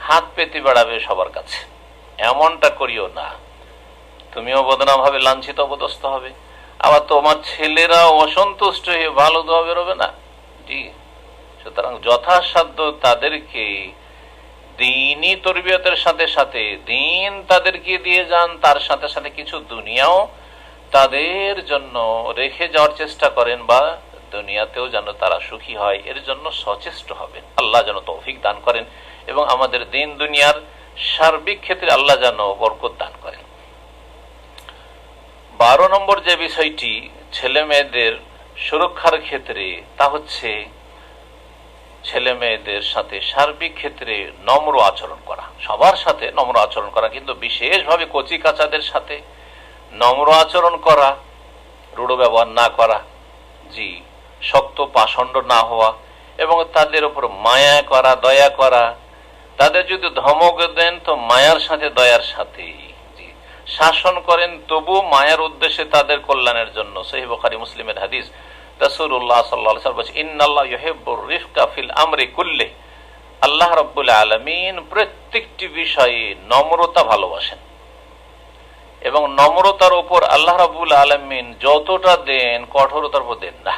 হাত পেতে বেড়াবে সবার কাছে। এমনটা করিও না, তুমিও বদনাম হবে, লাঞ্ছিত অপদস্থ হবে, আবার তোমার ছেলেরা অসন্তুষ্ট হয়ে ভালো দোয়া বেরোবে না। জি, সুতরাং যথাসাধ্য তাদেরকে দিনই তরবিয়তের সাথে সাথে দিন তাদেরকে দিয়ে যান, তার সাথে সাথে কিছু দুনিয়াও তাদের জন্য রেখে যাওয়ার চেষ্টা করেন, বা দুনিয়াতেও যেন তারা সুখী হয় এর জন্য সচেষ্ট হবেন। আল্লাহ যেন তৌফিক দান করেন এবং আমাদের দিন দুনিয়ার সার্বিক ক্ষেত্রে আল্লাহ যেন বরকত দান করেন। 12 নম্বর যে বিষয়টি ছেলে মেয়েদের সুরক্ষার ক্ষেত্রে, তা হচ্ছে ছেলে মেয়েদের সাথে সার্বিক ক্ষেত্রে নম্র আচরণ করা। সবার সাথে নম্র আচরণ করা, কিন্তু বিশেষভাবে কচি কাচাদের সাথে নম্র আচরণ করা, রূঢ় ব্যবহার না করা, জি, শক্ত পাষণ্ড না হওয়া, এবং তাদের উপর মায়া করা, দয়া করা। তাদের যদি ধমক দেন তো মায়ার সাথে দয়ার সাথে, জি, শাসন করেন তবু মায়ার উদ্দেশ্যে, তাদের কল্যাণের জন্য। সহিহ বুখারী মুসলিমের হাদিস, রাসূলুল্লাহ সাল্লাল্লাহু আলাইহি ওয়াসাল্লাম বলেছেন, ইন্নাল্লাহ ইউহিব্বুর রিফকা ফিল আমরি কুল্লি, আল্লাহ রাব্বুল আলামিন প্রত্যেকটি বিষয়ে নম্রতা ভালোবাসেন, এবং নম্রতার উপর আল্লাহ রাব্বুল আলামিন যতটা দেন কঠোরতার উপর দেন না।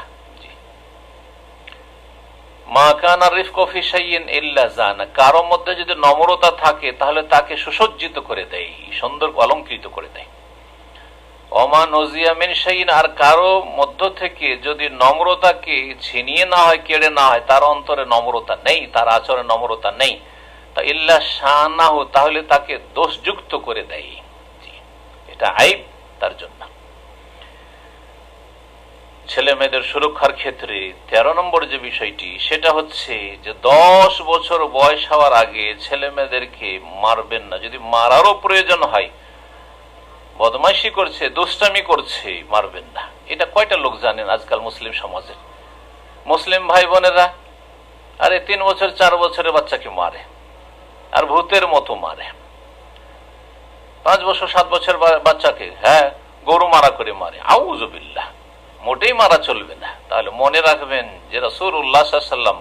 মা কানা রিফকু ফি শাইইন ইল্লা জানা, কারো মধ্যে যদি নম্রতা থাকে তাহলে তাকে সুসজ্জিত করে দেয়, সুন্দর অলংকৃত করে দেয়। ওমা নজিয়া মিন শাইইন, আর কারো মধ্য থেকে যদি নম্রতাকে ছিনিয়ে না হয়, কেড়ে না হয়, তার অন্তরে নম্রতা নেই, তার আচরণে নম্রতা নেই, তা ইল্লা শানাহু, তাহলে তাকে দোষযুক্ত করে দেয়। এটা আইব তার জন্য। ছেলে মেয়েদের সুরক্ষার ক্ষেত্রে 13 নম্বর যে বিষয়টি, সেটা হচ্ছে যে 10 বছর বয়স হওয়ার আগে ছেলে মেয়েদেরকে মারবেন না। যদি মারারও প্রয়োজন হয়, বদমাইশি করছে, দুষ্টামি করছে, মারবেন না। এটা কয়টা লোক জানেন আজকাল মুসলিম সমাজে? মুসলিম ভাই বোনেরা আরে 3 বছর 4 বছরের বাচ্চাকে মারে, আর ভূতের মতো মারে। 5 বছর 7 বছর বাচ্চাকে গরু মারা করে মারে। আউযুবিল্লাহ, মোটেই মারা চলবে না। তাহলে মনে রাখবেন যে রাসূলুল্লাহ সাল্লাল্লাহু আলাইহি ওয়াসাল্লাম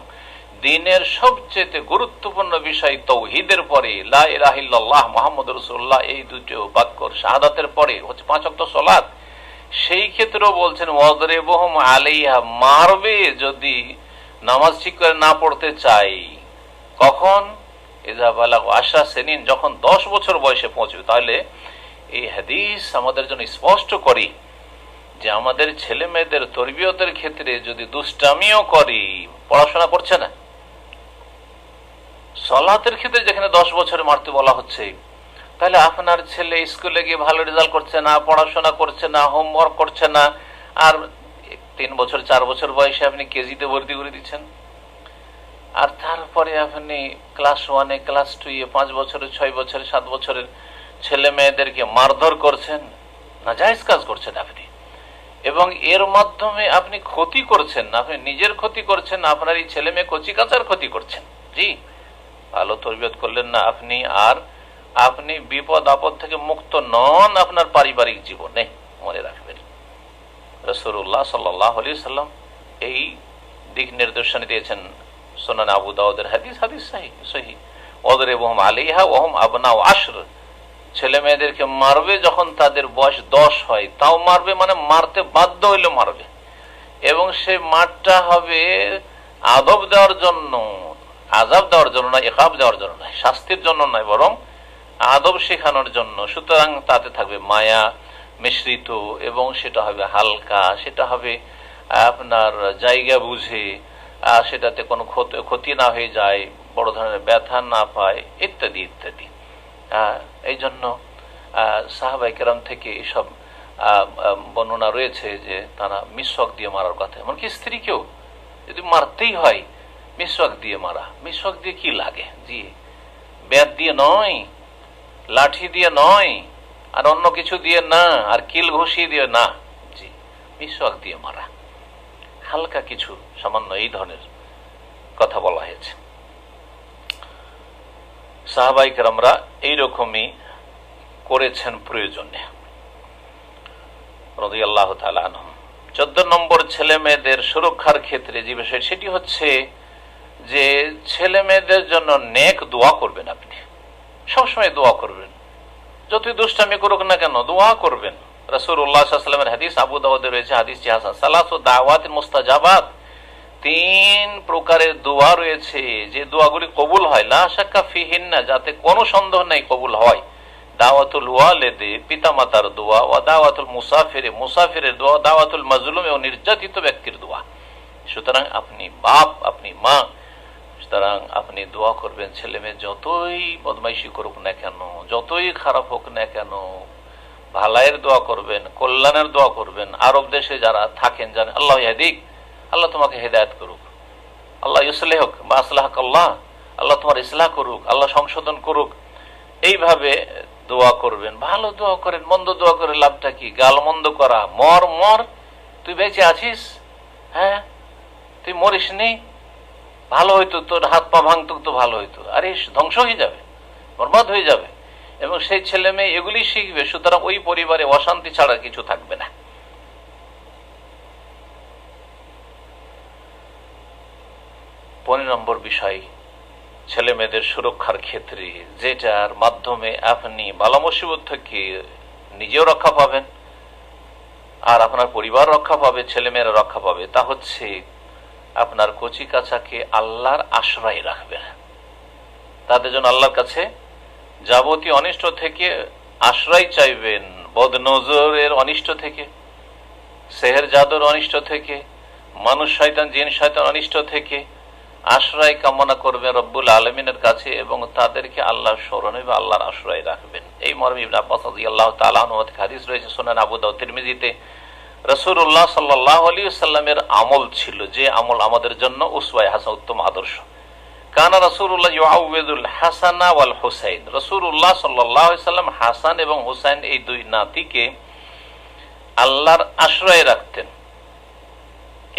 দ্বীনের সবচেয়ে গুরুত্বপূর্ণ বিষয় তাওহীদের পরে লা ইলাহা ইল্লাল্লাহ মুহাম্মাদুর রাসূলুল্লাহ, এই দুটো বাক্য শাহাদাতের পরে হচ্ছে 5 ওয়াক্ত সালাত। সেই ক্ষেত্রেও বলছেন ওয়াদরিবুহুম আলাইহা, মারবে যদি নামাজ ঠিক করে না পড়তে চাই। কখন? ইযা বালাগা 10 সিনিন, যখন 10 বছর বয়সে পৌঁছবে। তাহলে এই হাদিস আমাদের জন্য স্পষ্ট করি যে আমাদের ছেলে মেয়েদের তরবিয়তের ক্ষেত্রে যদি দুষ্টামিও করি, পড়াশোনা করছে না, সালাতের ক্ষেত্রে যেখানে 10 বছরে মারতে বলা হচ্ছে, তাহলে আপনার ছেলে স্কুলে গিয়ে ভালো রেজাল্ট করছে না, পড়াশোনা করছে না, হোমওয়ার্ক করছে না, আর 3 বছর 4 বছর বয়সে আপনি কেজিতে ভর্তি করে দিচ্ছেন, আর তারপরে আপনি ক্লাস 1-এ, ক্লাস 2-এ, 5 বছরের, 6 বছরের, 7 বছরের ছেলে মেয়েদেরকে মারধর করছেন, নাজায়েজ কাজ করছেন আপনি, এবং এর মাধ্যমে আপনি ক্ষতি করছেন না, আপনি নিজের ক্ষতি করছেন, আপনার এই ছেলে মেয়ে কচিকাচার ক্ষতি করছেন। জি, ভালো তরবিয়ত করলেন না আপনি, আর আপনি বিপদ আপদ থেকে মুক্ত নন আপনার পারিবারিক জীবনে। মনে রাখবেন রাসূলুল্লাহ সাল্লাল্লাহু আলাইহি ওয়াসাল্লাম এই দিক নির্দেশনা দিয়েছেন। সুনান আবু দাউদের হাদিস, হাদিস সহিহ, ওয়াদরিবুহুম আলাইহা ওয়া হুম আবনাউ 10, ছেলে মেয়েদেরকে মারবে যখন তাদের বয়স 10 হয়, তাও মারবে, মানে মারতে বাধ্য হইলে মারবে, এবং সে মারটা হবে আদব দেওয়ার জন্য, আযাব দেওয়ার জন্য না, ইকাব দেওয়ার জন্য নয়, শাস্তির জন্য নয়, বরং আদব শেখানোর জন্য। সুতরাং তাতে থাকবে মায়া মিশ্রিত, এবং সেটা হবে হালকা, সেটা হবে আপনার জায়গা বুঝে, সেটাতে কোনো ক্ষতি না হয়ে যায়, বড় ধরনের ব্যথা না পায়, ইত্যাদি ইত্যাদি। এই জন্য সাহাবায়ে কেরাম থেকে এসব বর্ণনা রয়েছে যে তারা মিসওয়াক দিয়ে মারার কথা, এমনকি স্ত্রীকেও যদি মারতেই হয় মিসওয়াক দিয়ে মারা। মিসওয়াক দিয়ে কি লাগে? জি, বেত দিয়ে নয়, লাঠি দিয়ে নয়, আর অন্য কিছু দিয়ে না, আর কিল ঘুষি দিয়ে না, জি, মিসওয়াক দিয়ে মারা। হালকা কিছু সামান্য এই ধরনের কথা বলা হয়েছে। সাহাবায়ে কেরামরা এইরকমই করেছেন প্রয়োজনে রাদিয়াল্লাহু তাআলা আনহুম। 14 নম্বর ছেলে মেয়েদের সুরক্ষার ক্ষেত্রে যে বিষয়, সেটি হচ্ছে যে ছেলে মেয়েদের জন্য নেক দোয়া করবেন। আপনি সবসময় দোয়া করবেন, যতই দুষ্টামি করুক না কেন দোয়া করবেন। রাসূলুল্লাহ সাল্লাল্লাহু আলাইহি ওয়াসাল্লামের হাদিস, আবু দাউদে রয়েছে হাদিসটি হাসান, সালাসু দাওয়াতিন মুস্তাজাবাত, 3 প্রকারের দোয়া রয়েছে যে দোয়াগুলি কবুল হয়, লা শাক্কা ফিহিন্না, যাতে কোনো সন্দেহ নেই কবুল হয়। দাওয়াতুল ওয়ালিদে, পিতামাতার দোয়া, ওয়া দাওয়াতুল মুসাফিরে, মুসাফিরের দোয়া, দাওয়াতুল মাজলুম, ও নির্যাতিত ব্যক্তির দোয়া। সুতরাং আপনি বাপ, আপনি মা, সুতরাং আপনি দোয়া করবেন ছেলে মেয়ে যতই বদমাইশি করুক না কেন, যতই খারাপ হোক না কেন, ভালাইয়ের দোয়া করবেন, কল্যাণের দোয়া করবেন। আরব দেশে যারা থাকেন জানেন, আল্লাহ ইয়াহদিক, আল্লাহ তোমাকে হেদায়েত করুক, আল্লাহ ইউসলিহুক বা আসলাহাক আল্লাহ, আল্লাহ তোমার ইসলাহ করুক, আল্লাহ সংশোধন করুক, এইভাবে দোয়া করবেন। ভালো দোয়া করেন, মন্দ দোয়া করে লাভটা কি? গাল মন্দ করা, মর মর, তুই বেঁচে আছিস, হ্যাঁ তুই মরিস নি, ভালো হইতো, তোর হাত পা ভাঙতুক তো ভালো হইতো, আরে ধ্বংস হয়ে যাবে, বরবাদ হয়ে যাবে। এবং সেই ছেলে মেয়ে এগুলি শিখবে, সুতরাং ওই পরিবারে অশান্তি ছাড়া কিছু থাকবে না। 15 নম্বর বিষয় ছেলে মেয়েদের সুরক্ষার ক্ষেত্রে, যেটার মাধ্যমে আপনি বালা মুসিবত থেকে নিজেও রক্ষা পাবেন আর আপনার পরিবার রক্ষা পাবে, ছেলে মেয়েরা রক্ষা পাবে, তা হচ্ছে আপনার কচি কাচাকে আল্লাহর আশ্রয় রাখবেন। তাদের জন্য আল্লাহর কাছে যাবতীয় অনিষ্ট থেকে আশ্রয় চাইবেন, বদনজরের অনিষ্ট থেকে, সেহের জাদুর অনিষ্ট থেকে, মানুষ শয়তান জিন শয়তান অনিষ্ট থেকে আশ্রয় কামনা করবেন রব্বুল আলামিনের কাছে, এবং তাদেরকে আল্লাহর স্মরণে বা আল্লাহর আশ্রয় রাখবেন। এই মর্মে ইবনে আব্বাস রাদিয়াল্লাহু তাআলা আনহু থেকে হাদিস রয়েছে সুনান আবু দাউদ, তিরমিজিতে। রাসূলুল্লাহ সাল্লাল্লাহু আলাইহি ওয়াসাল্লামের আমল ছিল, যে আমল আমাদের জন্য উসওয়ায়ে হাসানা, উত্তম আদর্শ। কানা রাসূলুল্লাহ ইউআউযিদুল হাসানা ওয়াল হুসাইন, রাসূলুল্লাহ সাল্লাল্লাহু আলাইহি ওয়াসাল্লাম হাসান এবং হুসাইন এই দুই নাতিকে আল্লাহর আশ্রয় রাখতেন।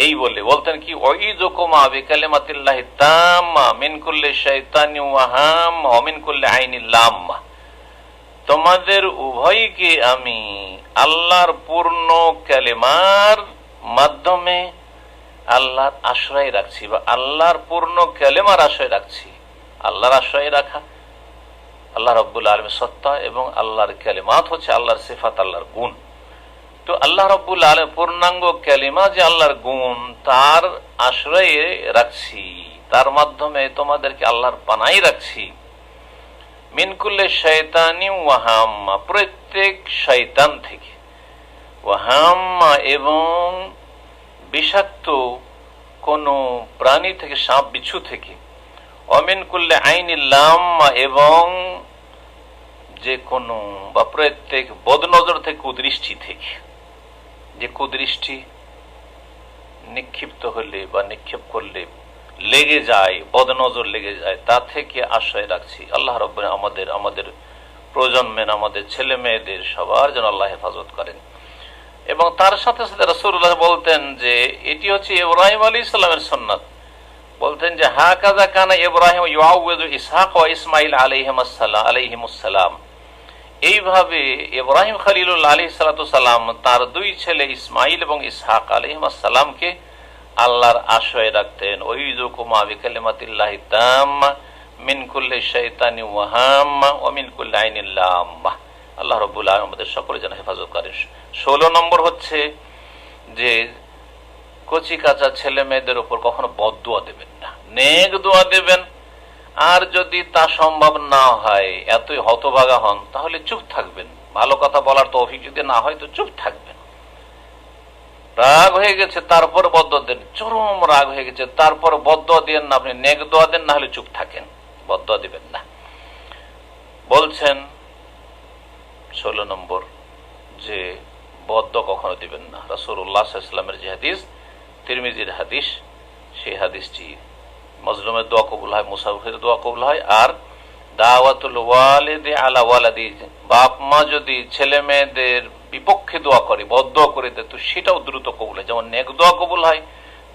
এই বলতেন কি, ওয়াইযুকুমা বিকালিমাতিল্লাহি তাম্মা মিন কুল্লি শাইতানি ওয়া হাম্মা ওয়া মিন কুল্লি আইনিল লাম্মা, তোমাদের উভয়কে আমি আল্লাহর পূর্ণ কালেমার মাধ্যমে আল্লাহর আশ্রয় রাখছি, বা আল্লাহর পূর্ণ কালেমার আশ্রয় রাখছি। আল্লাহর আশ্রয় রাখা, আল্লাহ রাব্বুল আলামিন সত্তা, এবং আল্লাহর কালেমাত হচ্ছে আল্লাহর সিফাত, আল্লাহর গুণ। তো আল্লাহ রাব্বুল আলামিন পূর্ণাঙ্গ কালিমা যে আল্লাহর গুণ, তার আশ্রয়ে রাখছি, তার মাধ্যমে তোমাদেরকে আল্লাহর পানাই রাখছি। মিন কুল্লি শাইতানি ওয়া হাম্মা, প্রত্যেক শয়তান থেকে, ওয়া হাম্মা এবং বিষাক্ত কোন প্রাণী থেকে, সাপ বিচ্ছু থেকে, ওয়া মিন কুল্লি আইনিল লাম্মা এবং যে কোনো বা প্রত্যেক বদনজর থেকে, কুদৃষ্টি থেকে। যে কুদৃষ্টি নিক্ষিপ্ত হলে বা নিক্ষেপ করলে লেগে যায়, বদনজর লেগে যায়, তা থেকে আশ্রয় রাখছি। আল্লাহ রাব্বুল আমাদের প্রজন্মের, আমাদের ছেলে মেয়েদের সবার যেন আল্লাহ হেফাজত করেন। এবং তার সাথে সাথে রাসূলুল্লাহ বলতেন যে এটি হচ্ছে ইব্রাহিম আলাইহিস সালামের সুন্নাত। বলতেন যে হাকাযা কানা ইব্রাহিম ইউআউযু ইসহাক ওয়া ইসমাঈল আলাইহিমুস সালাম, এইভাবে ইব্রাহিম খলিলুল্লাহ আলাইহিস সালাতু সালাম তার দুই ছেলে ইসমাঈল এবং ইসহাক আলাইহিমুস সালামকে আল্লাহর আশ্রয় রাখতেন। ওয়াইযুকুমা বিকালিমাতিল্লাহি তাম্মা মিন কুল্লি শাইতানি ওয়া হাম্মা ওয়া মিন কুল্লি আইনিল লাম্মা। আল্লাহ রাব্বুল আলামিন আমাদের সকলের যেন হেফাজত করেন। 16 নম্বর হচ্ছে যে কচি কাঁচা ছেলে মেয়েদের উপর কখনো বদদুয়া দেবেন না, নেক দোয়া দেবেন। আর যদি তা সম্ভব না হয়, এতই হতভাগা হন, তাহলে চুপ থাকবেন। ভালো কথা বলার তৌফিক যদি না হয় তো চুপ থাকবেন। রাগ হয়ে গেছে তারপর বদদুয়া দেন, চরম রাগ হয়ে গেছে তারপর বদদুয়া দেন না, আপনি নেক দোয়া দেন, না হলে চুপ থাকেন, বদদুয়া দিবেন না। বলছেন 16 নম্বর যে বদদুয়া কখনো দিবেন না। রাসূলুল্লাহ সাল্লাল্লাহু আলাইহি ওয়াসাল্লামের যে হাদিস, তিরমিজির হাদিস, সেই হাদিসটি মজলুমের দোয়া কবুল হয়, মুসাফিরের দোয়া কবুল হয়। আর দাওয়াতুল ওয়ালিদি আলা ওয়ালাদি, বাপ মা যদি ছেলে মেয়েদের বিপক্ষে দোয়া করে, বদদোয়া করে দেয়, তো সেটাও দ্রুত কবুল হয়। যেমন নেক দোয়া কবুল হয়,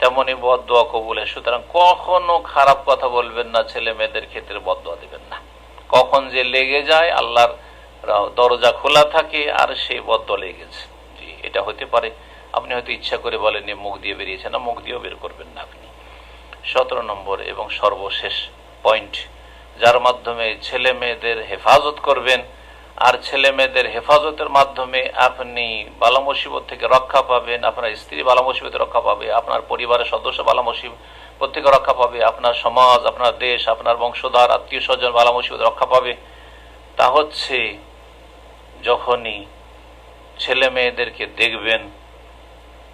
তেমনি বদদোয়া কবুল হয়। সুতরাং কখনো খারাপ কথা বলবেন না, ছেলে মেয়েদের ক্ষেত্রে বদদোয়া দিবেন না। কখন যে লেগে যায়, আল্লাহর দরজা খোলা থাকে আর সেই বদদোয়া লেগেছে, জি এটা হতে পারে। আপনি হয়তো ইচ্ছা করে বলেন মুখ দিয়ে বেরিয়েছে, না মুখ দিয়েও বের করবেন না আপনি। 17 নম্বর এবং সর্বশেষ পয়েন্ট, যার মাধ্যমে ছেলে মেয়েদের হেফাজত করবেন, আর ছেলে মেয়েদের হেফাজতের মাধ্যমে আপনি বালা মুসিবত থেকে রক্ষা পাবেন, আপনার স্ত্রী বালা মুসিবতে রক্ষা পাবে, আপনার পরিবারের সদস্য বালা মুসিবত থেকে রক্ষা পাবে, আপনার সমাজ, আপনার দেশ, আপনার বংশধর আত্মীয় স্বজন বালা মুসিবতে রক্ষা পাবে। তা হচ্ছে যখনই ছেলে মেয়েদেরকে দেখবেন,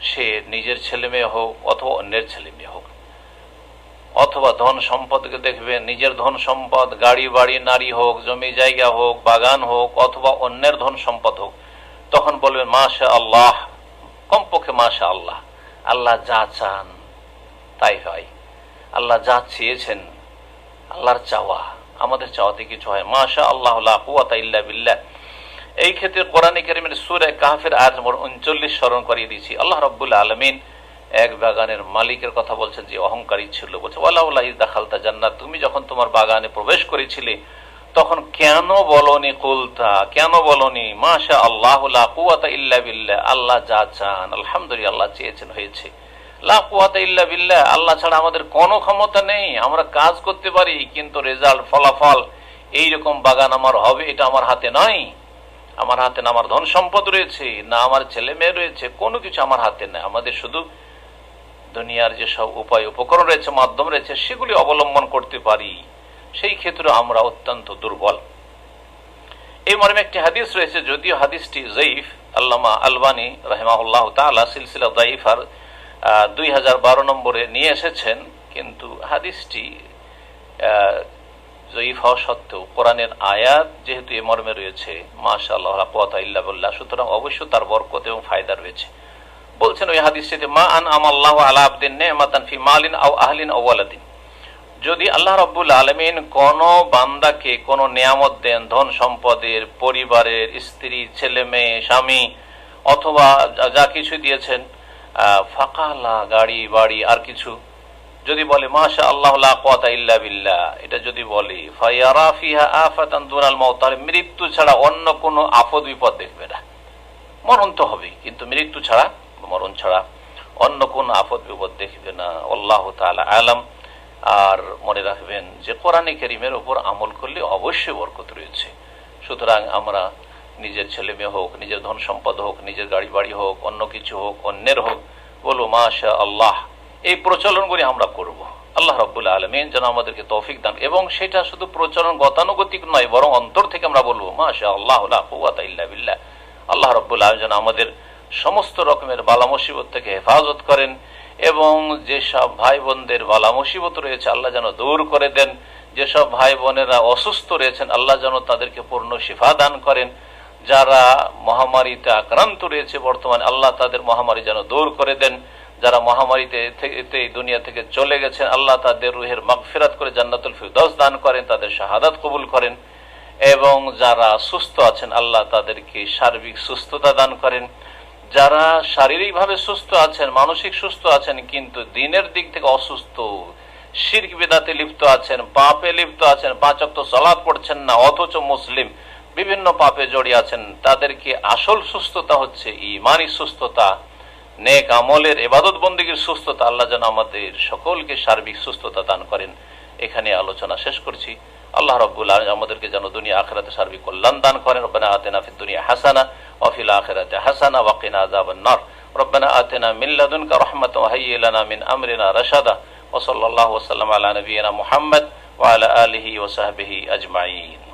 সে নিজের ছেলে মেয়ে হোক অথবা অন্যের ছেলে মেয়ে হোক, অথবা ধন সম্পদকে দেখবেন, নিজের ধন সম্পদ, গাড়ি বাড়ি নারী হোক, জমি জায়গা হোক, বাগান হোক, অথবা অন্যের ধন সম্পদ হোক, তখন বলবেন মাশা আল্লাহ, কমপক্ষে মাশা আল্লাহ। আল্লাহ যা চান তাই হয়, আল্লাহ যা চেয়েছেন, আল্লাহর চাওয়া, আমাদের চাওয়াতে কিছু হয়। মাশা আল্লাহ লা কুওয়াতা ইল্লা বিল্লাহ। এই ক্ষেত্রে কোরআনে কারীমের সূরা কাহফের আয়াত নম্বর 39 স্মরণ করিয়ে দিয়েছি। আল্লাহ রাব্বুল আলামিন এক বাগানের মালিকের কথা বলছেন যে অহংকারী ছিল, বলছে ওয়ালাউলা ইয দাখালতা জান্নাত, তুমি যখন তোমার বাগানে প্রবেশ করেছিলে তখন কেন বলনি কুলতা, কেন বলনি মাশা আল্লাহ লা কুওয়াতা ইল্লা বিল্লাহ, আল্লাহ যা চান আলহামদুলিল্লাহ, আল্লাহ চেয়েছেন হয়েছে। লা কুওয়াতা ইল্লা বিল্লাহ, আল্লাহ ছাড়া আমাদের কোনো ক্ষমতা নেই, আমরা কাজ করতে পারি কিন্তু রেজাল্ট, ফলাফল এইরকম বাগান আমার হবে এটা আমার হাতে নয়। আমার হাতে না আমার ধন সম্পদ রয়েছে, না আমার ছেলে মেয়ে রয়েছে, কোনো কিছু আমার হাতে নেই। আমাদের শুধু দুনিয়ার যেসব উপায় উপকরণ রয়েছে, মাধ্যম রয়েছে, সেগুলি অবলম্বন করতে পারি, সেই ক্ষেত্রে আমরা অত্যন্ত দুর্বল। এই মর্মে একটি হাদিস রয়েছে, যদিও হাদিসটি জয়ীফ, আল্লামা আলবানী রাহিমাহুল্লাহ তাআলা সিলসিলা দাইফার 2012 নম্বরে নিয়ে এসেছেন, কিন্তু হাদিসটি জয়ীফ হওয়া সত্ত্বেও কোরআনের আয়াত যেহেতু এ মর্মে রয়েছে মাশাআল্লাহ লা কুওয়াতা ইল্লা বিল্লাহ, সুতরাং অবশ্যই তার বরকত এবং ফায়দা রয়েছে। বলছেন ওই হাদিসটিতে মা আনআমাল্লাহু আলা আবদিন নি'মাতান ফি মালিন আও আহলিন আও ওয়ালাদিন, যদি আল্লাহ রাব্বুল আলামিন কোন বান্দাকে কোন নিয়ামত দেন, ধন সম্পদের, পরিবারের, স্ত্রী, ছেলে মেয়ে, স্বামী, অথবা যা কিছু দিয়েছেন, ফাকালা গাড়ি বাড়ি আর কিছু, যদি বলে মাশা আল্লাহ লা কুওয়াতা ইল্লা বিল্লাহ, এটা যদি বলে ফায়ারা ফিহা আফাতান দুনাল মাউত, মৃত্যু ছাড়া অন্য কোনো আপদ বিপদ দেখবে না। মরণ তো হবে, কিন্তু মৃত্যু ছাড়া, মরণ ছাড়া অন্য কোন আপদ বিপদ দেখবে না। আল্লাহু তাআলা আলাম। আর মনে রাখবেন যে কোরআনে কারীমের উপর আমল করলে অবশ্যই বরকত রয়েছে। সুতরাং আমরা নিজের ছেলে মেয়ে হোক, নিজের ধন সম্পদ হোক, নিজের গাড়ি বাড়ি হোক, অন্য কিছু হোক, অন্যের হোক, বলবো মাশা আল্লাহ। এই প্রচলনগুলি আমরা করব। আল্লাহ রাব্বুল আলামিন যেন আমাদেরকে তৌফিক দান, এবং সেটা শুধু প্রচলন গতানুগতিক নয়, বরং অন্তর থেকে আমরা বলবো মাশা আল্লাহ লা কুওয়াতা ইল্লা বিল্লাহ। আল্লাহ রাব্বুল আলামিন যেন আমাদের সমস্ত রকমের বালা মুসিবত থেকে হেফাজত করেন, এবং যেসব ভাই বোনদের বালা মুসিবত রয়েছে আল্লাহ যেন দূর করে দেন, যেসব ভাই বোনেরা অসুস্থ রয়েছেন আল্লাহ যেন তাদেরকে পূর্ণ শিফা দান করেন, যারা মহামারীতে আক্রান্ত রয়েছে বর্তমানে আল্লাহ তাদের মহামারী যেন দূর করে দেন, যারা মহামারীতে এই দুনিয়া থেকে চলে গেছেন আল্লাহ তাদের রুহের মাগফিরাত করে জান্নাতুল ফিরদাউস দান করেন, তাদের শাহাদাত কবুল করেন, এবং যারা সুস্থ আছেন আল্লাহ তাদেরকে সার্বিক সুস্থতা দান করেন। যারা শারীরিকভাবে সুস্থ আছেন, মানসিক সুস্থ আছেন, কিন্তু দিনের দিক থেকে অসুস্থ, শিরক বিদআতে লিপ্ত আছেন, পাপে লিপ্ত আছেন, 5 ওয়াক্ত সালাত পড়ছেন না অথচ মুসলিম, বিভিন্ন পাপে জড়িয়ে আছেন, তাদেরকে আসল সুস্থতা হচ্ছে ঈমানি সুস্থতা, নেক আমলের, ইবাদত বন্দেগীর সুস্থতা। আল্লাহ যেন আমাদের সকলকে সার্বিক সুস্থতা দান করেন। এখানে আলোচনা শেষ করছি। আল্লাহ রাব্বুল আলামিন আমাদেরকে যেন দুনিয়া আখিরাতে সার্বিক কল্যাণ দান করেন। রব্বানা আতিনা ফিদ দুনিয়া হাসানা ওয়া ফিল আখিরাতি হাসানা ওয়া কিনা আযাবান নার। রব্বানা আতিনা মিন লাদুনকা রাহমাতাও ওয়া হাইয়্ লানা মিন আমরিনা রাশাদা। ওয়া সাল্লাল্লাহু ওয়া সাল্লাম আলা নাবিয়িনা মুহাম্মদ ওয়া আলা আলিহি ওয়া সাহবিহি আজমাইন।